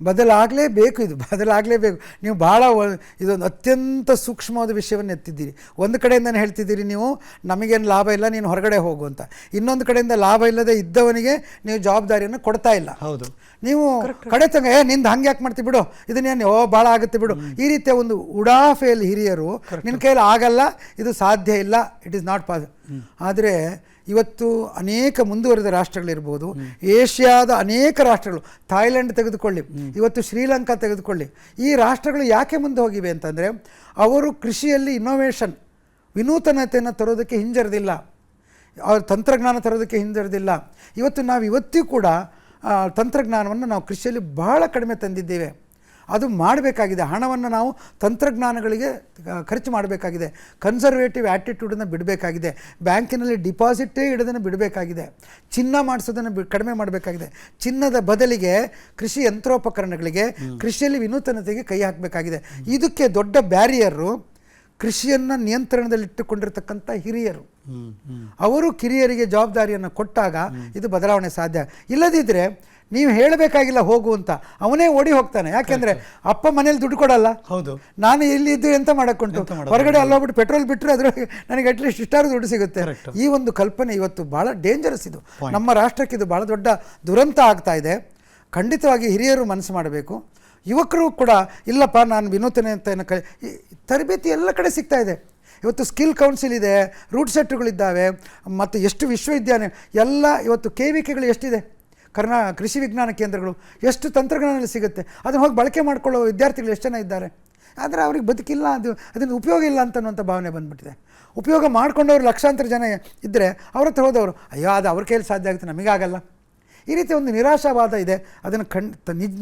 ಬದಲಾಗಲೇಬೇಕು, ಇದು ಬದಲಾಗಲೇಬೇಕು. ನೀವು ಭಾಳ ಇದೊಂದು ಅತ್ಯಂತ ಸೂಕ್ಷ್ಮವಾದ ವಿಷಯವನ್ನು ಎತ್ತಿದ್ದೀರಿ. ಒಂದು ಕಡೆಯಿಂದನೇ ಹೇಳ್ತಿದ್ದೀರಿ ನೀವು ನಮಗೇನು ಲಾಭ ಇಲ್ಲ, ನೀನು ಹೊರಗಡೆ ಹೋಗು ಅಂತ. ಇನ್ನೊಂದು ಕಡೆಯಿಂದ ಲಾಭ ಇಲ್ಲದೆ ಇದ್ದವನಿಗೆ ನೀವು ಜವಾಬ್ದಾರಿಯನ್ನು ಕೊಡ್ತಾ ಇಲ್ಲ. ಹೌದು, ನೀವು ಕಡೆ ತಂಗ ನಿಂದು ಹಂಗೆ ಯಾಕೆ ಮಾಡ್ತೀವಿ ಬಿಡು, ಇದನ್ನೇನು ಭಾಳ ಆಗುತ್ತೆ ಬಿಡು, ಈ ರೀತಿಯ ಒಂದು ಉಡಾಫೆಯಲ್ಲಿ ಹಿರಿಯರು ನಿನ್ನ ಕೈಯಲ್ಲಿ ಆಗಲ್ಲ, ಇದು ಸಾಧ್ಯ ಇಲ್ಲ, ಇಟ್ ಈಸ್ ನಾಟ್ ಪಾಸಿಬಲ್. ಆದರೆ ಇವತ್ತು ಅನೇಕ ಮುಂದುವರೆದ ರಾಷ್ಟ್ರಗಳಿರ್ಬೋದು, ಏಷ್ಯಾದ ಅನೇಕ ರಾಷ್ಟ್ರಗಳು, ಥಾಯ್ಲೆಂಡ್ ತೆಗೆದುಕೊಳ್ಳಿ, ಇವತ್ತು ಶ್ರೀಲಂಕಾ ತೆಗೆದುಕೊಳ್ಳಿ, ಈ ರಾಷ್ಟ್ರಗಳು ಯಾಕೆ ಮುಂದೆ ಹೋಗಿವೆ ಅಂತಂದರೆ ಅವರು ಕೃಷಿಯಲ್ಲಿ ಇನ್ನೋವೇಷನ್, ವಿನೂತನತೆಯನ್ನು ತರೋದಕ್ಕೆ ಹಿಂಜರಿದಿಲ್ಲ, ಅವ್ರ ತಂತ್ರಜ್ಞಾನ ತರೋದಕ್ಕೆ ಹಿಂಜರಿದಿಲ್ಲ. ಇವತ್ತು ನಾವು ಇವತ್ತಿಗೂ ಕೂಡ ತಂತ್ರಜ್ಞಾನವನ್ನು ನಾವು ಕೃಷಿಯಲ್ಲಿ ಬಹಳ ಕಡಿಮೆ ತಂದಿದ್ದೇವೆ. ಅದು ಮಾಡಬೇಕಾಗಿದೆ. ಹಣವನ್ನು ನಾವು ತಂತ್ರಜ್ಞಾನಗಳಿಗೆ ಖರ್ಚು ಮಾಡಬೇಕಾಗಿದೆ. ಕನ್ಸರ್ವೇಟಿವ್ ಆ್ಯಟಿಟ್ಯೂಡನ್ನು ಬಿಡಬೇಕಾಗಿದೆ. ಬ್ಯಾಂಕಿನಲ್ಲಿ ಡಿಪಾಸಿಟೇ ಇಡೋದನ್ನು ಬಿಡಬೇಕಾಗಿದೆ. ಚಿನ್ನ ಮಾಡಿಸೋದನ್ನು ಕಡಿಮೆ ಮಾಡಬೇಕಾಗಿದೆ. ಚಿನ್ನದ ಬದಲಿಗೆ ಕೃಷಿ ಯಂತ್ರೋಪಕರಣಗಳಿಗೆ, ಕೃಷಿಯಲ್ಲಿ ವಿನೂತನತೆಗೆ ಕೈ ಹಾಕಬೇಕಾಗಿದೆ. ಇದಕ್ಕೆ ದೊಡ್ಡ ಬ್ಯಾರಿಯರು ಕೃಷಿಯನ್ನು ನಿಯಂತ್ರಣದಲ್ಲಿಟ್ಟುಕೊಂಡಿರ್ತಕ್ಕಂಥ ಹಿರಿಯರು. ಅವರು ಕಿರಿಯರಿಗೆ ಜವಾಬ್ದಾರಿಯನ್ನು ಕೊಟ್ಟಾಗ ಇದು ಬದಲಾವಣೆ ಸಾಧ್ಯ. ಇಲ್ಲದಿದ್ದರೆ ನೀವು ಹೇಳಬೇಕಾಗಿಲ್ಲ ಹೋಗು ಅಂತ, ಅವನೇ ಓಡಿ ಹೋಗ್ತಾನೆ. ಯಾಕೆಂದರೆ ಅಪ್ಪ ಮನೇಲಿ ದುಡ್ಡು ಕೊಡಲ್ಲ. ಹೌದು, ನಾನು ಇಲ್ಲಿದ್ದು ಎಂತ ಮಾಡೋಕ್ಕುಂಟು, ಹೊರಗಡೆ ಅಲ್ಲೋಗ್ಬಿಟ್ಟು ಪೆಟ್ರೋಲ್ ಬಿಟ್ಟರೆ ಅದರೊಳಗೆ ನನಗೆ ಅಟ್ಲೀಸ್ಟ್ ಇಷ್ಟಾರು ದುಡ್ಡು ಸಿಗುತ್ತೆ. ಈ ಒಂದು ಕಲ್ಪನೆ ಇವತ್ತು ಭಾಳ ಡೇಂಜರಸ್. ಇದು ನಮ್ಮ ರಾಷ್ಟ್ರಕ್ಕೆ ಇದು ಭಾಳ ದೊಡ್ಡ ದುರಂತ ಆಗ್ತಾ ಇದೆ. ಖಂಡಿತವಾಗಿ ಹಿರಿಯರು ಮನಸ್ಸು ಮಾಡಬೇಕು. ಯುವಕರು ಕೂಡ ಇಲ್ಲಪ್ಪ ನಾನು ವಿನೂತನತೆಯನ್ನು ತರಬೇತಿ ಎಲ್ಲ ಕಡೆ ಸಿಗ್ತಾ ಇದೆ. ಇವತ್ತು ಸ್ಕಿಲ್ ಕೌನ್ಸಿಲ್ ಇದೆ, ರೂಟ್ ಸೆಟ್ಗಳಿದ್ದಾವೆ, ಮತ್ತು ಎಷ್ಟು ವಿಶ್ವವಿದ್ಯಾಲಯ ಎಲ್ಲ ಇವತ್ತು KVKಗಳು ಎಷ್ಟಿದೆ, ಕೃಷಿ ವಿಜ್ಞಾನ ಕೇಂದ್ರಗಳು ಎಷ್ಟು ತಂತ್ರಜ್ಞಾನದಲ್ಲಿ ಸಿಗುತ್ತೆ. ಅದನ್ನು ಹೋಗಿ ಬಳಕೆ ಮಾಡಿಕೊಳ್ಳೋ ವಿದ್ಯಾರ್ಥಿಗಳು ಎಷ್ಟು ಜನ ಇದ್ದಾರೆ. ಆದರೆ ಅವ್ರಿಗೆ ಬದುಕಿಲ್ಲ, ಅದರಿಂದ ಉಪಯೋಗ ಇಲ್ಲ ಅಂತನ್ನುವಂಥ ಭಾವನೆ ಬಂದುಬಿಟ್ಟಿದೆ. ಉಪಯೋಗ ಮಾಡ್ಕೊಂಡವ್ರು ಲಕ್ಷಾಂತರ ಜನ ಇದ್ದರೆ ಅವ್ರ ಹತ್ರ ಹೋದವರು ಅಯ್ಯೋ ಅದು ಅವ್ರ ಕೈಯಲ್ಲಿ ಸಾಧ್ಯ ಆಗುತ್ತೆ, ನಮಗಾಗಲ್ಲ. ಈ ರೀತಿ ಒಂದು ನಿರಾಶಾವಾದ ಇದೆ. ಅದನ್ನು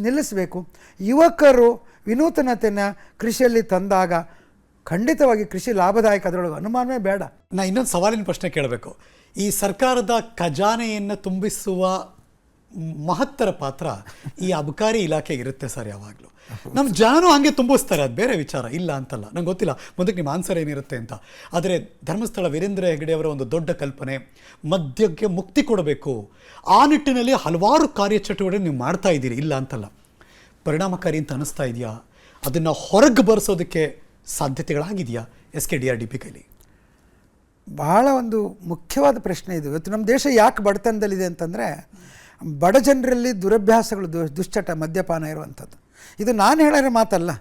ನಿಲ್ಲಿಸಬೇಕು. ಯುವಕರು ವಿನೂತನತೆಯನ್ನು ಕೃಷಿಯಲ್ಲಿ ತಂದಾಗ ಖಂಡಿತವಾಗಿ ಕೃಷಿ ಲಾಭದಾಯಕ, ಅದರೊಳಗೆ ಅನುಮಾನವೇ ಬೇಡ. ನಾ ಇನ್ನೊಂದು ಸವಾಲಿನ ಪ್ರಶ್ನೆ ಕೇಳಬೇಕು. ಈ ಸರ್ಕಾರದ ಖಜಾನೆಯನ್ನು ತುಂಬಿಸುವ ಮಹತ್ತರ ಪಾತ್ರ ಈ ಅಬಕಾರಿ ಇಲಾಖೆಗೆ ಇರುತ್ತೆ ಸರ್. ಯಾವಾಗಲೂ ನಮ್ಮ ಜನನೂ ಹಂಗೆ ತುಂಬಿಸ್ತಾರೆ, ಅದು ಬೇರೆ ವಿಚಾರ, ಇಲ್ಲ ಅಂತಲ್ಲ. ನಂಗೆ ಗೊತ್ತಿಲ್ಲ ಮುಂದಕ್ಕೆ ನಿಮ್ಮ ಆನ್ಸರ್ ಏನಿರುತ್ತೆ ಅಂತ. ಆದರೆ ಧರ್ಮಸ್ಥಳ ವೀರೇಂದ್ರ ಹೆಗ್ಗಡೆ ಅವರ ಒಂದು ದೊಡ್ಡ ಕಲ್ಪನೆ ಮದ್ಯಕ್ಕೆ ಮುಕ್ತಿ ಕೊಡಬೇಕು. ಆ ನಿಟ್ಟಿನಲ್ಲಿ ಹಲವಾರು ಕಾರ್ಯಚಟುವಟಿಕೆ ನೀವು ಮಾಡ್ತಾ ಇದ್ದೀರಿ, ಇಲ್ಲ ಅಂತಲ್ಲ. ಪರಿಣಾಮಕಾರಿ ಅಂತ ಅನ್ನಿಸ್ತಾ ಇದೆಯಾ? ಅದನ್ನು ಹೊರಗೆ ಬರೆಸೋದಕ್ಕೆ ಸಾಧ್ಯತೆಗಳಾಗಿದೆಯಾ SKDRDP ಕೈಲಿ? ಬಹಳ ಒಂದು ಮುಖ್ಯವಾದ ಪ್ರಶ್ನೆ ಇದು. ಇವತ್ತು ನಮ್ಮ ದೇಶ ಯಾಕೆ ಬಡತನದಲ್ಲಿದೆ ಅಂತಂದರೆ ಬಡ ಜನರಲ್ಲಿ ದುರಭ್ಯಾಸಗಳು, ದುಶ್ಚಟ, ಮದ್ಯಪಾನ ಇರುವಂಥದ್ದು. ಇದು ನಾನು ಹೇಳಿರೋ ಮಾತಲ್ಲ,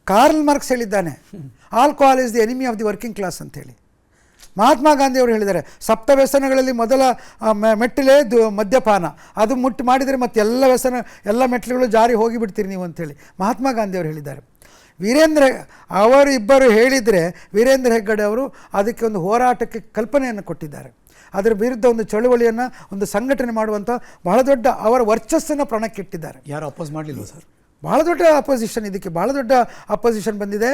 ಕಾರ್ಲ್ ಮಾರ್ಕ್ಸ್ ಹೇಳಿದ್ದಾನೆ, alcohol is the enemy of the working class ಅಂತೇಳಿ. ಮಹಾತ್ಮ ಗಾಂಧಿ ಅವರು ಹೇಳಿದ್ದಾರೆ, ಸಪ್ತ ವ್ಯಸನಗಳಲ್ಲಿ ಮೊದಲ ಮೆಟ್ಟಿಲೇ ಮದ್ಯಪಾನ, ಅದು ಮಾಡಿದರೆ ಮತ್ತೆ ಎಲ್ಲ ವ್ಯಸನ, ಎಲ್ಲ ಮೆಟ್ಟಿಲುಗಳು ಜಾರಿ ಹೋಗಿಬಿಡ್ತೀರಿ ನೀವು ಅಂತೇಳಿ ಮಹಾತ್ಮ ಗಾಂಧಿ ಅವರು ಹೇಳಿದ್ದಾರೆ. ಅವರು ಇಬ್ಬರು ಹೇಳಿದರೆ ವೀರೇಂದ್ರ ಹೆಗ್ಗಡೆ ಅವರು ಅದಕ್ಕೆ ಒಂದು ಹೋರಾಟಕ್ಕೆ ಕಲ್ಪನೆಯನ್ನು ಕೊಟ್ಟಿದ್ದಾರೆ. ಅದರ ವಿರುದ್ಧ ಒಂದು ಚಳುವಳಿಯನ್ನು, ಒಂದು ಸಂಘಟನೆ ಮಾಡುವಂಥ ಬಹಳ ದೊಡ್ಡ ಅವರ ವರ್ಚಸ್ಸನ್ನು ಪ್ರಾಣಕ್ಕಿಟ್ಟಿದ್ದಾರೆ. ಯಾರು ಅಪೋಸ್ ಮಾಡಲಿಲ್ಲ ಸರ್? ಭಾಳ ದೊಡ್ಡ ಅಪೋಸಿಷನ್, ಇದಕ್ಕೆ ಭಾಳ ದೊಡ್ಡ ಅಪೋಸಿಷನ್ ಬಂದಿದೆ.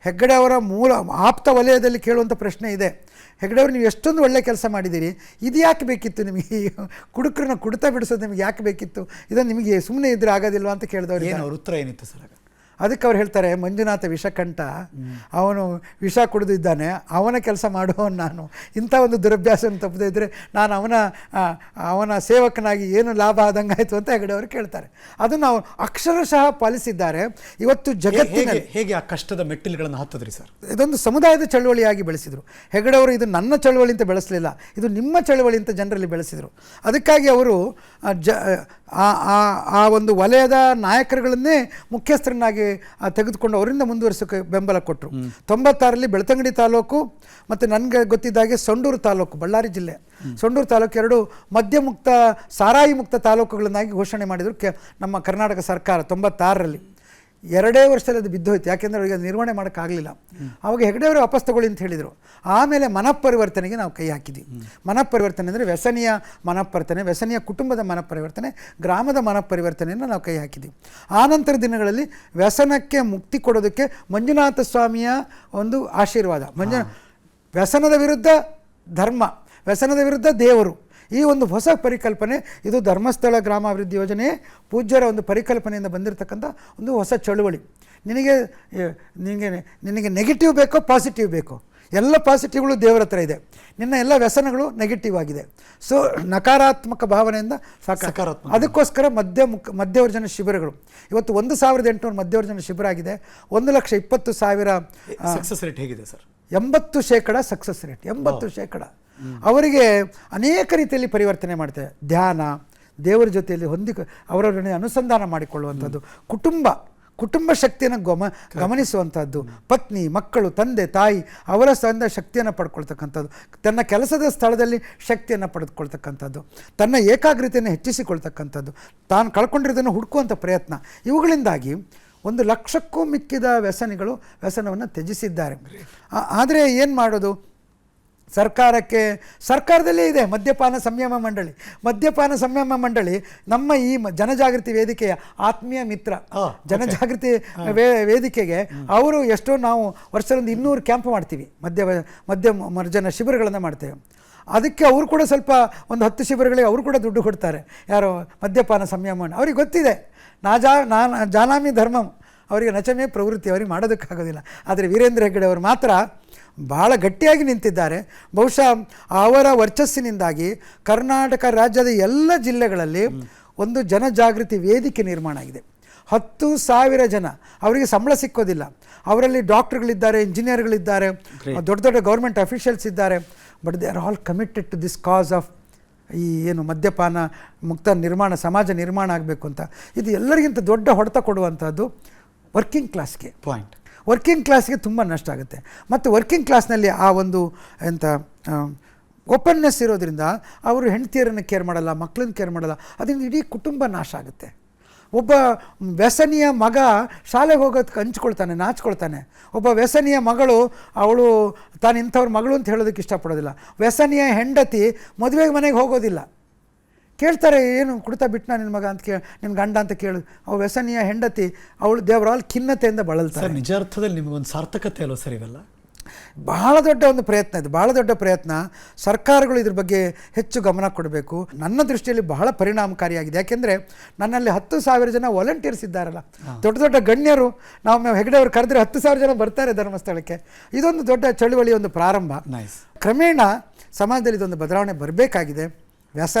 ಹೆಗ್ಗಡೆ ಅವರ ಮೂಲ ಆಪ್ತ ವಲಯದಲ್ಲಿ ಕೇಳುವಂಥ ಪ್ರಶ್ನೆ ಇದೆ, ಹೆಗ್ಗಡೆ ಅವರು ನೀವು ಎಷ್ಟೊಂದು ಒಳ್ಳೆ ಕೆಲಸ ಮಾಡಿದ್ದೀರಿ, ಇದು ಯಾಕೆ ಬೇಕಿತ್ತು ನಿಮಗೆ? ಕುಡುಕರನ್ನ ಕುಡಿತ ಬಿಡಿಸೋದು ನಿಮಗೆ ಯಾಕೆ ಬೇಕಿತ್ತು? ಇದನ್ನು ನಿಮಗೆ ಸುಮ್ಮನೆ ಇದ್ರೆ ಆಗೋದಿಲ್ವ ಅಂತ ಕೇಳಿದವರು. ಏನು ಅವ್ರ ಉತ್ತರ ಏನಿತ್ತು ಸರ್? ಅದಕ್ಕೆ ಅವ್ರು ಹೇಳ್ತಾರೆ, ಮಂಜುನಾಥ ವಿಷಕಂಠ, ಅವನು ವಿಷ ಕುಡಿದಿದ್ದಾನೆ, ಅವನ ಕೆಲಸ ಮಾಡುವವನು ನಾನು. ಇಂಥ ಒಂದು ದುರಭ್ಯಾಸವನ್ನು ತಪ್ಪದೇ ಇದ್ದರೆ ನಾನು ಅವನ ಸೇವಕನಾಗಿ ಏನು ಲಾಭ ಆದಂಗೆ ಆಯಿತು ಅಂತ ಹೆಗ್ಗಡೆ ಅವರು ಕೇಳ್ತಾರೆ. ಅದನ್ನು ನಾವು ಅಕ್ಷರಶಃ ಪಾಲಿಸಿದ್ದಾರೆ. ಇವತ್ತು ಜಗತ್ತಿನಲ್ಲಿ ಹೇಗೆ ಆ ಕಷ್ಟದ ಮೆಟ್ಟಿಲುಗಳನ್ನು ಹತ್ತಿದ್ರಿ ಸರ್? ಇದೊಂದು ಸಮುದಾಯದ ಚಳವಳಿಯಾಗಿ ಬೆಳೆಸಿದರು ಹೆಗ್ಗಡೆ ಅವರು. ಇದು ನನ್ನ ಚಳವಳಿ ಅಂತ ಬೆಳೆಸಲಿಲ್ಲ, ಇದು ನಿಮ್ಮ ಚಳವಳಿ ಅಂತ ಜನರಲ್ಲಿ ಬೆಳೆಸಿದರು. ಅದಕ್ಕಾಗಿ ಅವರು ಆ ಒಂದು ವಲಯದ ನಾಯಕರುಗಳನ್ನೇ ಮುಖ್ಯಸ್ಥರನ್ನಾಗಿ ತೆಗೆದುಕೊಂಡು ಅವರಿಂದ ಮುಂದುವರಿಸೋಕೆ ಬೆಂಬಲ ಕೊಟ್ಟರು. 96ರಲ್ಲಿ ಬೆಳ್ತಂಗಡಿ ತಾಲೂಕು ಮತ್ತು ನನಗೆ ಗೊತ್ತಿದ್ದಾಗೆ ಸೊಂಡೂರು ತಾಲೂಕು, ಬಳ್ಳಾರಿ ಜಿಲ್ಲೆ ಸೊಂಡೂರು ತಾಲೂಕು, ಎರಡು ಮದ್ಯಮುಕ್ತ, ಸಾರಾಯಿ ಮುಕ್ತ ತಾಲೂಕುಗಳನ್ನಾಗಿ ಘೋಷಣೆ ಮಾಡಿದರು ನಮ್ಮ ಕರ್ನಾಟಕ ಸರ್ಕಾರ 96ರಲ್ಲಿ. 2 ವರ್ಷದಲ್ಲಿ ಅದು ಬಿದ್ದೋಯ್ತು, ಯಾಕೆಂದರೆ ಅವರಿಗೆ ಅದು ನಿರ್ವಹಣೆ ಮಾಡೋಕ್ಕಾಗಲಿಲ್ಲ. ಅವಾಗ ಹೆಗ್ಗಡೆಯವರು ವಾಪಸ್ ತಗೊಳ್ಳಿ ಅಂತ ಹೇಳಿದರು. ಆಮೇಲೆ ಮನಃಪರಿವರ್ತನೆಗೆ ನಾವು ಕೈ ಹಾಕಿದ್ವಿ. ಮನಃಪರಿವರ್ತನೆ ಅಂದರೆ ವ್ಯಸನಿಯ ಮನಃಪರಿವರ್ತನೆ, ವ್ಯಸನಿಯ ಕುಟುಂಬದ ಮನಃಪರಿವರ್ತನೆ, ಗ್ರಾಮದ ಮನಃಪರಿವರ್ತನೆಯನ್ನು ನಾವು ಕೈ ಹಾಕಿದ್ವಿ. ಆನಂತರ ದಿನಗಳಲ್ಲಿ ವ್ಯಸನಕ್ಕೆ ಮುಕ್ತಿ ಕೊಡೋದಕ್ಕೆ ಮಂಜುನಾಥ ಸ್ವಾಮಿಯ ಒಂದು ಆಶೀರ್ವಾದ. ವ್ಯಸನದ ವಿರುದ್ಧ ಧರ್ಮ, ವ್ಯಸನದ ವಿರುದ್ಧ ದೇವರು, ಈ ಒಂದು ಹೊಸ ಪರಿಕಲ್ಪನೆ, ಇದು ಧರ್ಮಸ್ಥಳ ಗ್ರಾಮಾಭಿವೃದ್ಧಿ ಯೋಜನೆ ಪೂಜ್ಯರ ಒಂದು ಪರಿಕಲ್ಪನೆಯಿಂದ ಬಂದಿರತಕ್ಕಂಥ ಒಂದು ಹೊಸ ಚಳುವಳಿ. ನಿನಗೆ ನೆಗೆಟಿವ್ ಬೇಕೋ ಪಾಸಿಟಿವ್ ಬೇಕೋ? ಎಲ್ಲ ಪಾಸಿಟಿವ್ಗಳು ದೇವರ ಹತ್ರ ಇದೆ, ನಿನ್ನ ಎಲ್ಲ ವ್ಯಸನಗಳು ನೆಗೆಟಿವ್ ಆಗಿದೆ. ಸೊ ನಕಾರಾತ್ಮಕ ಭಾವನೆಯಿಂದ ಸಕಾರಾತ್ಮಕ. ಅದಕ್ಕೋಸ್ಕರ ಮಧ್ಯವರ್ಜನ ಶಿಬಿರಗಳು ಇವತ್ತು 1800 ಮಧ್ಯವರ್ಜನ ಶಿಬಿರ ಆಗಿದೆ. 1,20,000 ಸಕ್ಸಸ್ ರೇಟ್ ಹೇಗಿದೆ ಸರ್? 80% success rate, 80%. ಅವರಿಗೆ ಅನೇಕ ರೀತಿಯಲ್ಲಿ ಪರಿವರ್ತನೆ ಮಾಡ್ತೇವೆ. ಧ್ಯಾನ, ದೇವರ ಜೊತೆಯಲ್ಲಿ ಅವರವರನ್ನೇ ಅನುಸಂಧಾನ ಮಾಡಿಕೊಳ್ಳುವಂಥದ್ದು, ಕುಟುಂಬ ಶಕ್ತಿಯನ್ನು ಗಮನಿಸುವಂಥದ್ದು, ಪತ್ನಿ, ಮಕ್ಕಳು, ತಂದೆ, ತಾಯಿ ಅವರ ಶಕ್ತಿಯನ್ನು ಪಡ್ಕೊಳ್ತಕ್ಕಂಥದ್ದು, ತನ್ನ ಕೆಲಸದ ಸ್ಥಳದಲ್ಲಿ ಶಕ್ತಿಯನ್ನು ಪಡೆದುಕೊಳ್ತಕ್ಕಂಥದ್ದು, ತನ್ನ ಏಕಾಗ್ರತೆಯನ್ನು ಹೆಚ್ಚಿಸಿಕೊಳ್ತಕ್ಕಂಥದ್ದು, ತಾನು ಕಳ್ಕೊಂಡಿರೋದನ್ನು ಹುಡುಕುವಂಥ ಪ್ರಯತ್ನ, ಇವುಗಳಿಂದಾಗಿ 1,00,000ಕ್ಕೂ ಮಿಕ್ಕಿದ ವ್ಯಸನವನ್ನು ತ್ಯಜಿಸಿದ್ದಾರೆ. ಆದರೆ ಏನು ಮಾಡೋದು? ಸರ್ಕಾರದಲ್ಲೇ ಇದೆ ಮದ್ಯಪಾನ ಸಂಯಮ ಮಂಡಳಿ. ನಮ್ಮ ಈ ಜನಜಾಗೃತಿ ವೇದಿಕೆಯ ಆತ್ಮೀಯ ಮಿತ್ರ, ಜನಜಾಗೃತಿ ವೇದಿಕೆಗೆ ಅವರು ಎಷ್ಟೋ ನಾವು ವರ್ಷದೊಂದು 200 ಕ್ಯಾಂಪ್ ಮಾಡ್ತೀವಿ, ಮದ್ಯಮರ್ಜನ ಶಿಬಿರಗಳನ್ನು ಮಾಡ್ತೇವೆ. ಅದಕ್ಕೆ ಅವರು ಕೂಡ ಸ್ವಲ್ಪ ಒಂದು 10 ಶಿಬಿರಗಳಿಗೆ ಅವರು ಕೂಡ ದುಡ್ಡು ಕೊಡ್ತಾರೆ. ಯಾರೋ ಮದ್ಯಪಾನ ಸಂಯಮ, ಅವ್ರಿಗೆ ಗೊತ್ತಿದೆ ಜಾನಾಮಿ ಧರ್ಮಂ, ಅವರಿಗೆ ನಚಮೇ ಪ್ರವೃತ್ತಿ, ಅವರಿಗೆ ಮಾಡೋದಕ್ಕಾಗೋದಿಲ್ಲ. ಆದರೆ ವೀರೇಂದ್ರ ಹೆಗ್ಗಡೆ ಅವರು ಮಾತ್ರ ಭಾಳ ಗಟ್ಟಿಯಾಗಿ ನಿಂತಿದ್ದಾರೆ. ಬಹುಶಃ ಅವರ ವರ್ಚಸ್ಸಿನಿಂದಾಗಿ ಕರ್ನಾಟಕ ರಾಜ್ಯದ ಎಲ್ಲ ಜಿಲ್ಲೆಗಳಲ್ಲಿ ಒಂದು ಜನಜಾಗೃತಿ ವೇದಿಕೆ ನಿರ್ಮಾಣ ಆಗಿದೆ. 10,000 ಜನ, ಅವರಿಗೆ ಸಂಬಳ ಸಿಕ್ಕೋದಿಲ್ಲ. ಅವರಲ್ಲಿ ಡಾಕ್ಟರ್ಗಳಿದ್ದಾರೆ, ಇಂಜಿನಿಯರ್ಗಳಿದ್ದಾರೆ, ದೊಡ್ಡ ಗೌರ್ಮೆಂಟ್ ಅಫಿಷಿಯಲ್ಸ್ ಇದ್ದಾರೆ. But they are all committed to this cause of ಈ ಮದ್ಯಪಾನ ಮುಕ್ತ ಸಮಾಜ ನಿರ್ಮಾಣ ಆಗಬೇಕು ಅಂತ. ಇದು ಎಲ್ಲರಿಗಿಂತ ದೊಡ್ಡ ಹೊಡೆತ ಕೊಡುವಂಥದ್ದು ವರ್ಕಿಂಗ್ ಕ್ಲಾಸ್ಗೆ ತುಂಬ ನಷ್ಟ ಆಗುತ್ತೆ. ಮತ್ತು ವರ್ಕಿಂಗ್ ಕ್ಲಾಸ್ನಲ್ಲಿ ಆ ಒಂದು ಓಪನ್ನೆಸ್ ಇರೋದ್ರಿಂದ ಅವರು ಹೆಂಡತಿಯರನ್ನು ಕೇರ್ ಮಾಡಲ್ಲ, ಮಕ್ಕಳನ್ನ ಕೇರ್ ಮಾಡಲ್ಲ, ಅದರಿಂದ ಇಡೀ ಕುಟುಂಬ ನಾಶ ಆಗುತ್ತೆ. ಒಬ್ಬ ವ್ಯಸನಿಯ ಮಗ ಶಾಲೆಗೆ ಹೋಗೋದಕ್ಕೆ ಹಂಚ್ಕೊಳ್ತಾನೆ, ನಾಚ್ಕೊಳ್ತಾನೆ. ಒಬ್ಬ ವ್ಯಸನಿಯ ಮಗಳು, ಅವಳು ತಾನು ಇಂಥವ್ರ ಮಗಳು ಅಂತ ಹೇಳೋದಕ್ಕೆ ಇಷ್ಟಪಡೋದಿಲ್ಲ. ವ್ಯಸನಿಯ ಹೆಂಡತಿ ಮದುವೆಗೆ ಮನೆಗೆ ಹೋಗೋದಿಲ್ಲ. ಕೇಳ್ತಾರೆ, ಏನು ಕುಡ್ತಾ ಬಿಟ್ಟನಾ ನಿನ್ನ ಮಗ ಅಂತ ನಿನ್ನ ಗಂಡ ಅಂತ ಕೇಳು. ಅವ್ರು ವ್ಯಸನಿಯ ಹೆಂಡತಿ, ಅವಳು ದೇವರಾಲ್ ಖಿನ್ನತೆಯಿಂದ ಬಳಲ್ತಾರೆ. ನಿಜ ಅರ್ಥದಲ್ಲಿ ನಿಮಗೊಂದು ಸಾರ್ಥಕತೆ ಅಲ್ವ ಸರ್ ಇವೆಲ್ಲ? ಬಹಳ ದೊಡ್ಡ ಒಂದು ಪ್ರಯತ್ನ ಇದು, ಬಹಳ ದೊಡ್ಡ ಪ್ರಯತ್ನ. ಸರ್ಕಾರಗಳು ಇದ್ರ ಬಗ್ಗೆ ಹೆಚ್ಚು ಗಮನ ಕೊಡಬೇಕು. ನನ್ನ ದೃಷ್ಟಿಯಲ್ಲಿ ಬಹಳ ಪರಿಣಾಮಕಾರಿಯಾಗಿದೆ. ಯಾಕೆಂದರೆ ನನ್ನಲ್ಲಿ 10,000 ಜನ ವಾಲಂಟಿಯರ್ಸ್ ಇದ್ದಾರಲ್ಲ, ದೊಡ್ಡ ಗಣ್ಯರು. ನಾವು ಹೆಗ್ಡೆ ಅವರು ಕರೆದ್ರೆ 10,000 ಜನ ಬರ್ತಾರೆ ಧರ್ಮಸ್ಥಳಕ್ಕೆ. ಇದೊಂದು ದೊಡ್ಡ ಚಳುವಳಿ, ಒಂದು ಪ್ರಾರಂಭ. ಕ್ರಮೇಣ ಸಮಾಜದಲ್ಲಿ ಇದೊಂದು ಬದಲಾವಣೆ ಬರಬೇಕಾಗಿದೆ.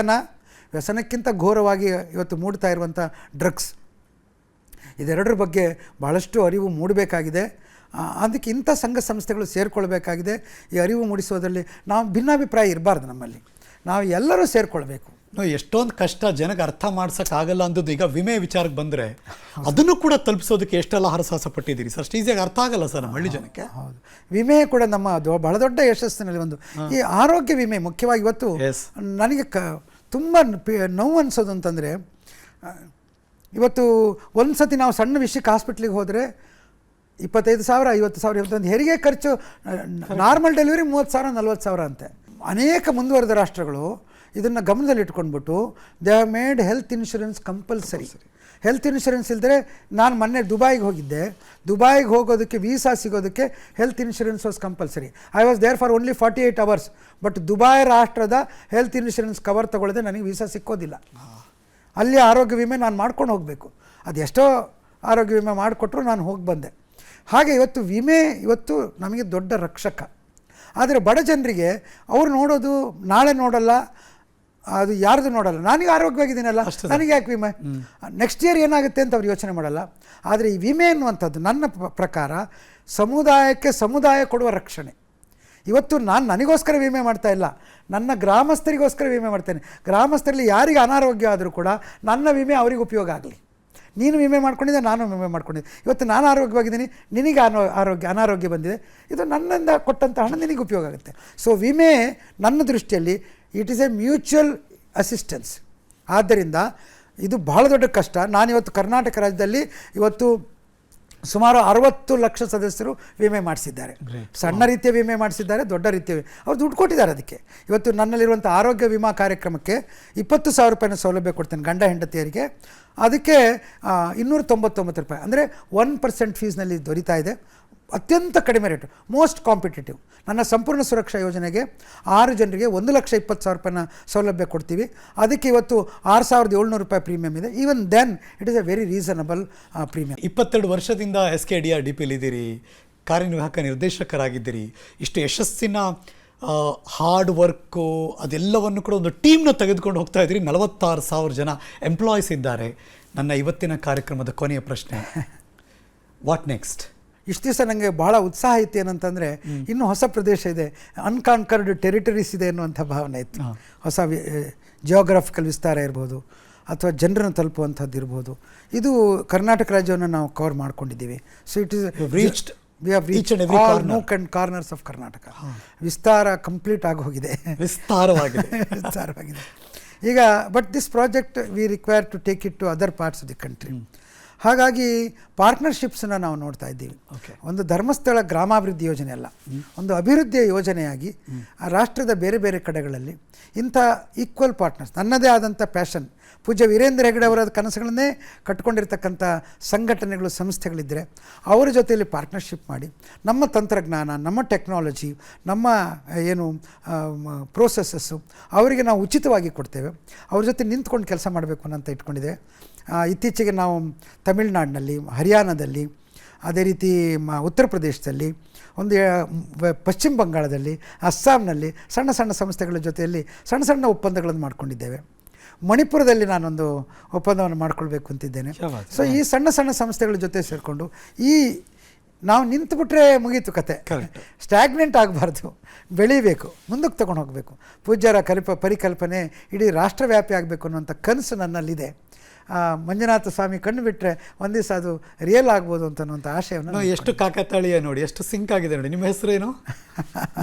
ವ್ಯಸನಕ್ಕಿಂತ ಘೋರವಾಗಿ ಇವತ್ತು ಮೂಡ್ತಾ ಇರುವಂಥ ಡ್ರಗ್ಸ್, ಇದೆರಡರ ಬಗ್ಗೆ ಭಾಳಷ್ಟು ಅರಿವು ಮೂಡಬೇಕಾಗಿದೆ. ಅದಕ್ಕೆ ಇಂಥ ಸಂಘ ಸಂಸ್ಥೆಗಳು ಸೇರಿಕೊಳ್ಬೇಕಾಗಿದೆ. ಈ ಅರಿವು ಮೂಡಿಸೋದ್ರಲ್ಲಿ ನಾವು ಭಿನ್ನಾಭಿಪ್ರಾಯ ಇರಬಾರ್ದು. ನಮ್ಮಲ್ಲಿ ನಾವು ಎಲ್ಲರೂ ಸೇರಿಕೊಳ್ಬೇಕು. ಎಷ್ಟೊಂದು ಕಷ್ಟ ಜನಕ್ಕೆ ಅರ್ಥ ಮಾಡ್ಸೋಕ್ಕಾಗಲ್ಲ ಅಂದದ್ದು ಈಗ ವಿಮೆ ವಿಚಾರಕ್ಕೆ ಬಂದರೆ ಅದನ್ನು ಕೂಡ ತಲುಪಿಸೋದಕ್ಕೆ ಎಷ್ಟೆಲ್ಲ ಹರಸಾಹಸ ಪಟ್ಟಿದ್ದೀರಿ ಸರ್. ಅಷ್ಟು ಈಸಿಯಾಗಿ ಅರ್ಥ ಆಗಲ್ಲ ಸರ್ ನಮ್ಮ ಹಳ್ಳಿ ಜನಕ್ಕೆ. ಹೌದು, ವಿಮೆ ಕೂಡ ನಮ್ಮ ಬಹಳ ದೊಡ್ಡ ಯಶಸ್ಸಿನಲ್ಲಿ ಒಂದು. ಈ ಆರೋಗ್ಯ ವಿಮೆ ಮುಖ್ಯವಾಗಿ ಇವತ್ತು ನನಗೆ ತುಂಬ ನೋವು ಅನಿಸೋದು ಅಂತಂದರೆ, ಇವತ್ತು ಒಂದು ಸತಿ ನಾವು ಸಣ್ಣ ವಿಷಯಕ್ಕೆ ಹಾಸ್ಪಿಟ್ಲಿಗೆ ಹೋದರೆ 25,000, 50,000, ಇವತ್ತೊಂದು ಹೆರಿಗೆ ಖರ್ಚು, ನಾರ್ಮಲ್ ಡೆಲಿವರಿ 30,000, 40,000 ಅಂತೆ. ಅನೇಕ ಮುಂದುವರೆದ ರಾಷ್ಟ್ರಗಳು ಇದನ್ನು ಗಮನದಲ್ಲಿಟ್ಕೊಂಡ್ಬಿಟ್ಟು they have made health insurance compulsory. Health insurance ಇಲ್ಲದೆ, ನಾನು ಮೊನ್ನೆ ದುಬೈಗೆ ಹೋಗಿದ್ದೆ. ದುಬೈಗೆ ಹೋಗೋದಕ್ಕೆ ವೀಸಾ ಸಿಗೋದಕ್ಕೆ health insurance was compulsory. I was there for only 48 hours. But Dubai ರಾಷ್ಟ್ರದ ಹೆಲ್ತ್ ಇನ್ಶೂರೆನ್ಸ್ ಕವರ್ ತೊಗೊಳ್ಳದೆ ನನಗೆ ವೀಸಾ ಸಿಕ್ಕೋದಿಲ್ಲ. ಅಲ್ಲಿ ಆರೋಗ್ಯ ವಿಮೆ ನಾನು ಮಾಡ್ಕೊಂಡು ಹೋಗಬೇಕು. ಅದು ಎಷ್ಟೋ ಆರೋಗ್ಯ ವಿಮೆ ಮಾಡಿಕೊಟ್ರು ನಾನು ಹೋಗಿ ಬಂದೆ. ಹಾಗೆ ಇವತ್ತು ವಿಮೆ ನಮಗೆ ದೊಡ್ಡ ರಕ್ಷಕ. ಆದರೆ ಬಡ ಜನರಿಗೆ ಅವ್ರು ನೋಡೋದು ನಾಳೆ ನೋಡಲ್ಲ, ಅದು ಯಾರ್ದು ನೋಡಲ್ಲ. ನನಗೆ ಆರೋಗ್ಯವಾಗಿದ್ದೀನಲ್ಲ, ನನಗೆ ಯಾಕೆ ವಿಮೆ, ನೆಕ್ಸ್ಟ್ ಇಯರ್ ಏನಾಗುತ್ತೆ ಅಂತ ಅವ್ರು ಯೋಚನೆ ಮಾಡಲ್ಲ. ಆದರೆ ಈ ವಿಮೆ ಅನ್ನುವಂಥದ್ದು ನನ್ನ ಪ್ರಕಾರ ಸಮುದಾಯ ಕೊಡುವ ರಕ್ಷಣೆ. ಇವತ್ತು ನಾನು ನನಗೋಸ್ಕರ ವಿಮೆ ಮಾಡ್ತಾ ಇಲ್ಲ, ನನ್ನ ಗ್ರಾಮಸ್ಥರಿಗೋಸ್ಕರ ವಿಮೆ ಮಾಡ್ತೇನೆ. ಗ್ರಾಮಸ್ಥರಲ್ಲಿ ಯಾರಿಗೆ ಅನಾರೋಗ್ಯ ಆದರೂ ಕೂಡ ನನ್ನ ವಿಮೆ ಅವರಿಗೆ ಉಪಯೋಗ ಆಗಲಿ. ನೀನು ವಿಮೆ ಮಾಡ್ಕೊಂಡಿದ್ದೆ, ನಾನು ವಿಮೆ ಮಾಡ್ಕೊಂಡಿದ್ದೆ. ಇವತ್ತು ನಾನು ಆರೋಗ್ಯವಾಗಿದ್ದೀನಿ, ನಿನಗೆ ಅನಾರೋಗ್ಯ ಬಂದಿದೆ, ಇದು ನನ್ನಿಂದ ಕೊಟ್ಟಂಥ ಹಣ ನಿನಗೆ ಉಪಯೋಗ ಆಗುತ್ತೆ. ಸೊ ವಿಮೆ ನನ್ನ ದೃಷ್ಟಿಯಲ್ಲಿ it is A mutual assistance. ಆದ್ದರಿಂದ ಇದು ಬಹಳ ದೊಡ್ಡ ಕಷ್ಟ. ನಾನಿವತ್ತು ಕರ್ನಾಟಕ ರಾಜ್ಯದಲ್ಲಿ ಇವತ್ತು ಸುಮಾರು 60 ಲಕ್ಷ ಸದಸ್ಯರು ವಿಮೆ ಮಾಡಿಸಿದ್ದಾರೆ. ಸಣ್ಣ ರೀತಿಯ ವಿಮೆ ಮಾಡಿಸಿದ್ದಾರೆ, ದೊಡ್ಡ ರೀತಿಯ ಅವ್ರು ದುಡ್ಡು ಕೊಟ್ಟಿದ್ದಾರೆ. ಅದಕ್ಕೆ ಇವತ್ತು ನನ್ನಲ್ಲಿರುವಂಥ ಆರೋಗ್ಯ ವಿಮಾ ಕಾರ್ಯಕ್ರಮಕ್ಕೆ 20,000 ರೂಪಾಯಿನ ಸೌಲಭ್ಯ ಕೊಡ್ತೇನೆ ಗಂಡ ಹೆಂಡತಿಯರಿಗೆ. ಅದಕ್ಕೆ 299 ರೂಪಾಯಿ, ಅಂದರೆ 1% ಫೀಸ್ನಲ್ಲಿ ದೊರೀತಾ ಇದೆ. ಅತ್ಯಂತ ಕಡಿಮೆ ರೇಟು, ಮೋಸ್ಟ್ ಕಾಂಪಿಟೇಟಿವ್. ನನ್ನ ಸಂಪೂರ್ಣ ಸುರಕ್ಷಾ ಯೋಜನೆಗೆ 6 ಜನರಿಗೆ 1,20,000 ರೂಪಾಯಿನ ಸೌಲಭ್ಯ ಕೊಡ್ತೀವಿ. ಅದಕ್ಕೆ ಇವತ್ತು 6,700 ರೂಪಾಯಿ ಪ್ರೀಮಿಯಮ್ ಇದೆ. Even then it is a very reasonable premium. 22 ವರ್ಷದಿಂದ SKDR DPಲಿ ಇದ್ದೀರಿ. ಕಾರ್ಯನಿರ್ವಾಹಕ ನಿರ್ದೇಶಕರಾಗಿದ್ದೀರಿ. ಇಷ್ಟು ಯಶಸ್ಸಿನ ಹಾರ್ಡ್ ವರ್ಕು ಅದೆಲ್ಲವನ್ನು ಕೂಡ ಒಂದು ಟೀಮ್ನ ತೆಗೆದುಕೊಂಡು ಹೋಗ್ತಾ ಇದ್ದೀರಿ. 46,000 ಜನ ಎಂಪ್ಲಾಯೀಸ್ ಇದ್ದಾರೆ. ನನ್ನ ಇವತ್ತಿನ ಕಾರ್ಯಕ್ರಮದ ಕೊನೆಯ ಪ್ರಶ್ನೆ, ವಾಟ್ ನೆಕ್ಸ್ಟ್? ಇಷ್ಟು ದಿವಸ ನನಗೆ ಬಹಳ ಉತ್ಸಾಹ ಇತ್ತು. ಏನಂತಂದರೆ ಇನ್ನೂ ಹೊಸ ಪ್ರದೇಶ ಇದೆ, ಅನ್ಕಾನ್ಕರ್ಡ್ ಟೆರಿಟರೀಸ್ ಇದೆ ಅನ್ನುವಂಥ ಭಾವನೆ ಇತ್ತು. ಹೊಸ ಜಿಯೋಗ್ರಾಫಿಕಲ್ ವಿಸ್ತಾರ ಇರ್ಬೋದು ಅಥವಾ ಜನರನ್ನು ತಲುಪುವಂಥದ್ದು ಇರ್ಬೋದು. ಇದು ಕರ್ನಾಟಕ ರಾಜ್ಯವನ್ನು ನಾವು ಕವರ್ ಮಾಡ್ಕೊಂಡಿದ್ದೀವಿ. So it is reached we have reached all nook and corners of Karnataka. ವಿಸ್ತಾರ ಕಂಪ್ಲೀಟ್ ಆಗಿ ಹೋಗಿದೆ, ವಿಸ್ತಾರವಾಗಿದೆ ಈಗ. But this project we require to take it to other parts of the country. ಹಾಗಾಗಿ ಪಾರ್ಟ್ನರ್ಶಿಪ್ಸನ್ನು ನಾವು ನೋಡ್ತಾ ಇದ್ದೀವಿ. ಒಂದು ಧರ್ಮಸ್ಥಳ ಗ್ರಾಮಾಭಿವೃದ್ಧಿ ಯೋಜನೆ ಅಲ್ಲ, ಒಂದು ಅಭಿವೃದ್ಧಿಯ ಯೋಜನೆಯಾಗಿ ಆ ರಾಷ್ಟ್ರದ ಬೇರೆ ಬೇರೆ ಕಡೆಗಳಲ್ಲಿ ಇಂಥ ಈಕ್ವಲ್ ಪಾರ್ಟ್ನರ್ಸ್, ನನ್ನದೇ ಆದಂಥ ಪ್ಯಾಷನ್, ಪೂಜ್ಯ ವೀರೇಂದ್ರ ಹೆಗ್ಗಡೆ ಅವರ ಕನಸುಗಳನ್ನೇ ಕಟ್ಕೊಂಡಿರ್ತಕ್ಕಂಥ ಸಂಘಟನೆಗಳು, ಸಂಸ್ಥೆಗಳಿದ್ದರೆ ಅವರ ಜೊತೆಯಲ್ಲಿ ಪಾರ್ಟ್ನರ್ಶಿಪ್ ಮಾಡಿ ನಮ್ಮ ತಂತ್ರಜ್ಞಾನ, ನಮ್ಮ ಟೆಕ್ನಾಲಜಿ, ನಮ್ಮ ಏನು ಪ್ರೋಸೆಸ್ಸಸ್ಸು ಅವರಿಗೆ ನಾವು ಉಚಿತವಾಗಿ ಕೊಡ್ತೇವೆ. ಅವ್ರ ಜೊತೆ ನಿಂತ್ಕೊಂಡು ಕೆಲಸ ಮಾಡಬೇಕು ಅಂತ ಇಟ್ಕೊಂಡಿದೆ. ಇತ್ತೀಚೆಗೆ ನಾವು ತಮಿಳುನಾಡಿನಲ್ಲಿ, ಹರಿಯಾಣದಲ್ಲಿ, ಅದೇ ರೀತಿ ಉತ್ತರ ಪ್ರದೇಶದಲ್ಲಿ, ಒಂದು ಪಶ್ಚಿಮ ಬಂಗಾಳದಲ್ಲಿ, ಅಸ್ಸಾಂನಲ್ಲಿ ಸಣ್ಣ ಸಣ್ಣ ಸಂಸ್ಥೆಗಳ ಜೊತೆಯಲ್ಲಿ ಸಣ್ಣ ಸಣ್ಣ ಒಪ್ಪಂದಗಳನ್ನು ಮಾಡ್ಕೊಂಡಿದ್ದೇವೆ. ಮಣಿಪುರದಲ್ಲಿ ನಾನೊಂದು ಒಪ್ಪಂದವನ್ನು ಮಾಡ್ಕೊಳ್ಬೇಕು ಅಂತಿದ್ದೇನೆ. ಸೊ ಈ ಸಣ್ಣ ಸಣ್ಣ ಸಂಸ್ಥೆಗಳ ಜೊತೆ ಸೇರಿಕೊಂಡು ನಾವು ನಿಂತುಬಿಟ್ರೆ ಮುಗೀತು ಕತೆ. ಸ್ಟ್ಯಾಗ್ನೆಂಟ್ ಆಗಬಾರ್ದು, ಬೆಳೀಬೇಕು, ಮುಂದಕ್ಕೆ ತೊಗೊಂಡು ಹೋಗಬೇಕು. ಪೂಜ್ಯರ ಪರಿಕಲ್ಪನೆ ಇಡೀ ರಾಷ್ಟ್ರವ್ಯಾಪಿ ಆಗಬೇಕು ಅನ್ನುವಂಥ ಕನಸು ನನ್ನಲ್ಲಿದೆ. ಮಂಜುನಾಥ ಸ್ವಾಮಿ ಕಣ್ಣು ಬಿಟ್ಟರೆ ಒಂದು ದಿವಸ ಅದು ರಿಯಲ್ ಆಗ್ಬೋದು ಅಂತನ್ನುವಂಥ ಆಶಯವನ್ನು. ಎಷ್ಟು ಕಾಕತಾಳೀಯ ನೋಡಿ, ಎಷ್ಟು ಸಿಂಕ್ ಆಗಿದೆ ನೋಡಿ. ನಿಮ್ಮ ಹೆಸರೇನು?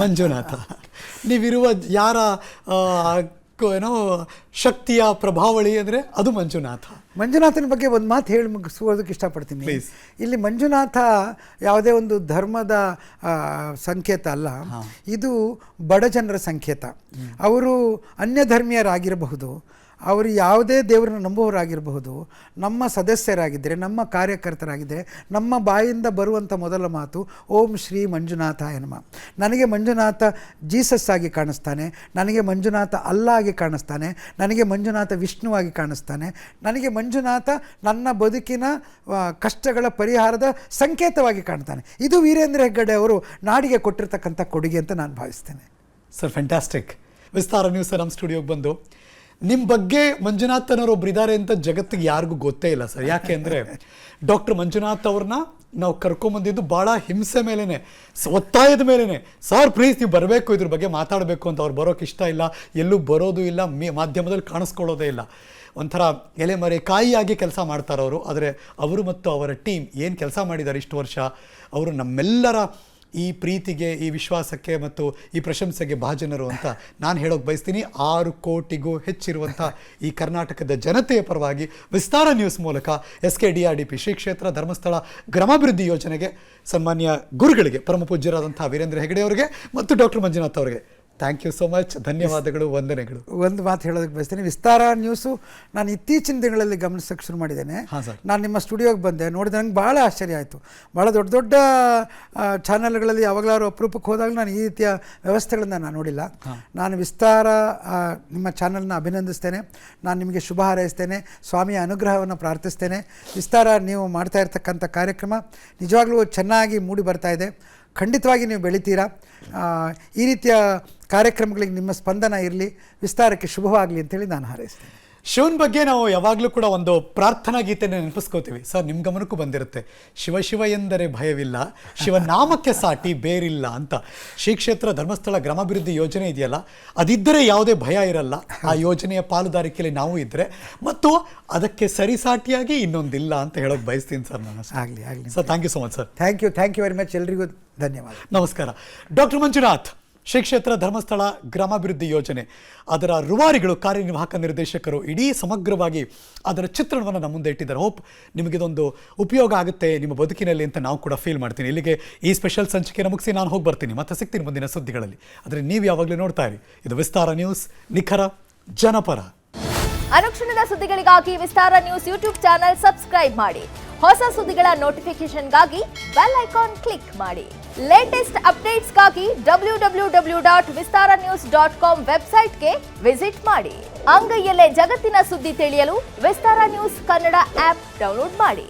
ಮಂಜುನಾಥ. ನೀವಿರುವ ಯಾರ ಏನೋ ಶಕ್ತಿಯ ಪ್ರಭಾವಳಿ ಅಂದರೆ ಅದು ಮಂಜುನಾಥ. ಮಂಜುನಾಥನ ಬಗ್ಗೆ ಒಂದು ಮಾತು ಹೇಳಿ ಮುಗಿಸೋದಕ್ಕೆ ಇಷ್ಟಪಡ್ತೀನಿ. ಇಲ್ಲಿ ಮಂಜುನಾಥ ಯಾವುದೇ ಒಂದು ಧರ್ಮದ ಸಂಕೇತ ಅಲ್ಲ, ಇದು ಬಡ ಜನರ ಸಂಕೇತ. ಅವರು ಅನ್ಯ ಧರ್ಮೀಯರಾಗಿರಬಹುದು, ಅವರು ಯಾವುದೇ ದೇವರನ್ನು ನಂಬುವವರಾಗಿರಬಹುದು, ನಮ್ಮ ಸದಸ್ಯರಾಗಿದ್ದರೆ, ನಮ್ಮ ಕಾರ್ಯಕರ್ತರಾಗಿದ್ದರೆ ನಮ್ಮ ಬಾಯಿಂದ ಬರುವಂಥ ಮೊದಲ ಮಾತು ಓಂ ಶ್ರೀ ಮಂಜುನಾಥಾಯ ನಮಃ. ನನಗೆ ಮಂಜುನಾಥ ಜೀಸಸ್ ಆಗಿ ಕಾಣಿಸ್ತಾನೆ, ನನಗೆ ಮಂಜುನಾಥ ಅಲ್ಲಾ ಆಗಿ ಕಾಣಿಸ್ತಾನೆ, ನನಗೆ ಮಂಜುನಾಥ ವಿಷ್ಣುವಾಗಿ ಕಾಣಿಸ್ತಾನೆ, ನನಗೆ ಮಂಜುನಾಥ ನನ್ನ ಬದುಕಿನ ಕಷ್ಟಗಳ ಪರಿಹಾರದ ಸಂಕೇತವಾಗಿ ಕಾಣ್ತಾನೆ. ಇದು ವೀರೇಂದ್ರ ಹೆಗ್ಗಡೆ ಅವರು ನಾಡಿಗೆ ಕೊಟ್ಟಿರ್ತಕ್ಕಂಥ ಕೊಡುಗೆ ಅಂತ ನಾನು ಭಾವಿಸ್ತೇನೆ. Sir, fantastic. ವಿಸ್ತಾರ ನ್ಯೂಸ್ ನಮ್ಮ ಸ್ಟುಡಿಯೋಗೆ ಬಂದು ನಿಮ್ಮ ಬಗ್ಗೆ ಮಂಜುನಾಥನವರು ಒಬ್ರು ಇದ್ದಾರೆ ಅಂತ ಜಗತ್ತಿಗೆ ಯಾರಿಗೂ ಗೊತ್ತೇ ಇಲ್ಲ ಸರ್. ಯಾಕೆ ಅಂದರೆ ಡಾಕ್ಟರ್ ಮಂಜುನಾಥ್ ಅವ್ರನ್ನ ನಾವು ಕರ್ಕೊಂಬಂದಿದ್ದು ಭಾಳ ಹಿಂಸೆ ಮೇಲೇ, ಒತ್ತಾಯದ ಮೇಲೇ. ಸರ್ ಪ್ಲೀಸ್ ನೀವು ಬರಬೇಕು, ಇದ್ರ ಬಗ್ಗೆ ಮಾತಾಡಬೇಕು ಅಂತ. ಅವ್ರು ಬರೋಕ್ಕೆ ಇಷ್ಟ ಇಲ್ಲ, ಎಲ್ಲೂ ಬರೋದು ಇಲ್ಲ, ಮಾಧ್ಯಮದಲ್ಲಿ ಕಾಣಿಸ್ಕೊಳ್ಳೋದೇ ಇಲ್ಲ. ಒಂಥರ ಎಲೆಮರೆ ಕಾಯಿಯಾಗಿ ಕೆಲಸ ಮಾಡ್ತಾರೆ ಅವರು. ಆದರೆ ಅವರು ಮತ್ತು ಅವರ ಟೀಮ್ ಏನು ಕೆಲಸ ಮಾಡಿದ್ದಾರೆ ಇಷ್ಟು ವರ್ಷ, ಅವರು ನಮ್ಮೆಲ್ಲರ ಈ ಪ್ರೀತಿಗೆ, ಈ ವಿಶ್ವಾಸಕ್ಕೆ ಮತ್ತು ಈ ಪ್ರಶಂಸೆಗೆ ಭಾಜನರು ಅಂತ ನಾನು ಹೇಳೋಕೆ ಬಯಸ್ತೀನಿ. 6 ಕೋಟಿಗೂ ಹೆಚ್ಚಿರುವಂಥ ಈ ಕರ್ನಾಟಕದ ಜನತೆಯ ಪರವಾಗಿ ವಿಸ್ತಾರ ನ್ಯೂಸ್ ಮೂಲಕ SKDRDP ಶ್ರೀ ಕ್ಷೇತ್ರ ಧರ್ಮಸ್ಥಳ ಗ್ರಾಮಾಭಿವೃದ್ಧಿ ಯೋಜನೆಗೆ ಸನ್ಮಾನ್ಯ ಗುರುಗಳಿಗೆ, ಪರಮ ಪೂಜ್ಯರಾದಂಥ ವೀರೇಂದ್ರ ಹೆಗ್ಗಡೆ ಅವರಿಗೆ ಮತ್ತು ಡಾಕ್ಟರ್ ಮಂಜುನಾಥ್ ಅವರಿಗೆ ಥ್ಯಾಂಕ್ ಯು ಸೋ ಮಚ್. ಧನ್ಯವಾದಗಳು, ವಂದನೆಗಳು. ಒಂದು ಮಾತು ಹೇಳೋದಕ್ಕೆ ಬಯಸ್ತೀನಿ. ವಿಸ್ತಾರ ನ್ಯೂಸು ನಾನು ಇತ್ತೀಚಿನ ದಿನಗಳಲ್ಲಿ ಗಮನಿಸೋಕ್ಕೆ ಶುರು ಮಾಡಿದ್ದೇನೆ. ನಾನು ನಿಮ್ಮ ಸ್ಟುಡಿಯೋಗೆ ಬಂದೆ, ನೋಡಿದ ನಂಗೆ ಭಾಳ ಆಶ್ಚರ್ಯ ಆಯಿತು. ಭಾಳ ದೊಡ್ಡ ದೊಡ್ಡ ಚಾನಲ್ಗಳಲ್ಲಿ ಯಾವಾಗಲಾದ್ರು ಅಪರೂಪಕ್ಕೆ ಹೋದಾಗ ನಾನು ಈ ರೀತಿಯ ವ್ಯವಸ್ಥೆಗಳನ್ನು ನಾನು ನೋಡಿಲ್ಲ. ನಾನು ವಿಸ್ತಾರ ನಿಮ್ಮ ಚಾನಲ್ನ ಅಭಿನಂದಿಸ್ತೇನೆ. ನಾನು ನಿಮಗೆ ಶುಭ ಹಾರೈಸ್ತೇನೆ, ಸ್ವಾಮಿಯ ಅನುಗ್ರಹವನ್ನು ಪ್ರಾರ್ಥಿಸ್ತೇನೆ. ವಿಸ್ತಾರ ನೀವು ಮಾಡ್ತಾ ಇರ್ತಕ್ಕಂಥ ಕಾರ್ಯಕ್ರಮ ನಿಜವಾಗ್ಲೂ ಚೆನ್ನಾಗಿ ಮೂಡಿ ಬರ್ತಾ ಇದೆ. ಖಂಡಿತವಾಗಿ ನೀವು ಬೆಳಿತೀರಾ. ಈ ರೀತಿಯ ಕಾರ್ಯಕ್ರಮಗಳಿಗೆ ನಿಮ್ಮ ಸ್ಪಂದನ ಇರಲಿ, ವಿಸ್ತಾರಕ್ಕೆ ಶುಭವಾಗಲಿ ಅಂತೇಳಿ ನಾನು ಹಾರೈಸ್ತೇನೆ. ಶಿವನ ಬಗ್ಗೆ ನಾವು ಯಾವಾಗಲೂ ಕೂಡ ಒಂದು ಪ್ರಾರ್ಥನಾ ಗೀತೆಯನ್ನು ನೆನಪಿಸ್ಕೋತೀವಿ ಸರ್. ನಿಮ್ಮ ಗಮನಕ್ಕೂ ಬಂದಿರುತ್ತೆ, ಶಿವ ಶಿವ ಎಂದರೆ ಭಯವಿಲ್ಲ, ಶಿವನಾಮಕ್ಕೆ ಸಾಟಿ ಬೇರಿಲ್ಲ ಅಂತ. ಶ್ರೀ ಕ್ಷೇತ್ರ ಧರ್ಮಸ್ಥಳ ಗ್ರಾಮಾಭಿವೃದ್ಧಿ ಯೋಜನೆ ಇದೆಯಲ್ಲ, ಅದಿದ್ದರೆ ಯಾವುದೇ ಭಯ ಇರಲ್ಲ. ಆ ಯೋಜನೆಯ ಪಾಲುದಾರಿಕೆಯಲ್ಲಿ ನಾವು ಇದ್ದರೆ, ಮತ್ತು ಅದಕ್ಕೆ ಸರಿಸಾಟಿಯಾಗಿ ಇನ್ನೊಂದಿಲ್ಲ ಅಂತ ಹೇಳೋಕೆ ಬಯಸ್ತೀನಿ ಸರ್ ನಾನು. ಆಗಲಿ ಆಗಲಿ sir, thank you so much sir. Thank you very much. ಎಲ್ರಿಗೂ ಧನ್ಯವಾದ. ನಮಸ್ಕಾರ. ಡಾಕ್ಟರ್ ಮಂಜುನಾಥ್, ಶ್ರೀ ಕ್ಷೇತ್ರ ಧರ್ಮಸ್ಥಳ ಗ್ರಾಮಾಭಿವೃದ್ಧಿ ಯೋಜನೆ, ಅದರ ರೂವಾರಿಗಳು, ಕಾರ್ಯನಿರ್ವಾಹಕ ನಿರ್ದೇಶಕರು ಇಡೀ ಸಮಗ್ರವಾಗಿ ಅದರ ಚಿತ್ರಣವನ್ನು ನಮ್ಮ ಮುಂದೆ ಇಟ್ಟಿದ್ದಾರೆ. ಹೋಪ್ ನಿಮಗಿದೊಂದು ಉಪಯೋಗ ಆಗುತ್ತೆ ನಿಮ್ಮ ಬದುಕಿನಲ್ಲಿ ಅಂತ ನಾವು ಕೂಡ ಫೀಲ್ ಮಾಡ್ತೀನಿ. ಇಲ್ಲಿಗೆ ಈ ಸ್ಪೆಷಲ್ ಸಂಚಿಕೆಯನ್ನು ಮುಗಿಸಿ ನಾನು ಹೋಗಿ ಬರ್ತೀನಿ, ಮತ್ತೆ ಸಿಗ್ತೀನಿ ಮುಂದಿನ ಸುದ್ದಿಗಳಲ್ಲಿ. ಆದರೆ ನೀವು ಯಾವಾಗಲೂ ನೋಡ್ತಾ ಇರಿ, ಇದು ವಿಸ್ತಾರ ನ್ಯೂಸ್, ನಿಖರ ಜನಪರ. ಅನುಕ್ಷಣದ ಸುದ್ದಿಗಳಿಗಾಗಿ ವಿಸ್ತಾರ ನ್ಯೂಸ್ ಯೂಟ್ಯೂಬ್ ಚಾನೆಲ್ ಸಬ್ಸ್ಕ್ರೈಬ್ ಮಾಡಿ. ಹೊಸ ಸುದ್ದಿಗಳ ನೋಟಿಫಿಕೇಶನ್ಗಾಗಿ ಬೆಲ್ ಐಕಾನ್ ಕ್ಲಿಕ್ ಮಾಡಿ. ಲೇಟೆಸ್ಟ್ ಅಪ್ಡೇಟ್ಸ್ಗಾಗಿ www.vistaranews.com ವೆಬ್ಸೈಟ್ಗೆ ವಿಸಿಟ್ ಮಾಡಿ. ಅಂಗೈಯಲ್ಲೇ ಜಗತ್ತಿನ ಸುದ್ದಿ ತಿಳಿಯಲು ವಿಸ್ತಾರ ನ್ಯೂಸ್ ಕನ್ನಡ ಆಪ್ ಡೌನ್ಲೋಡ್ ಮಾಡಿ.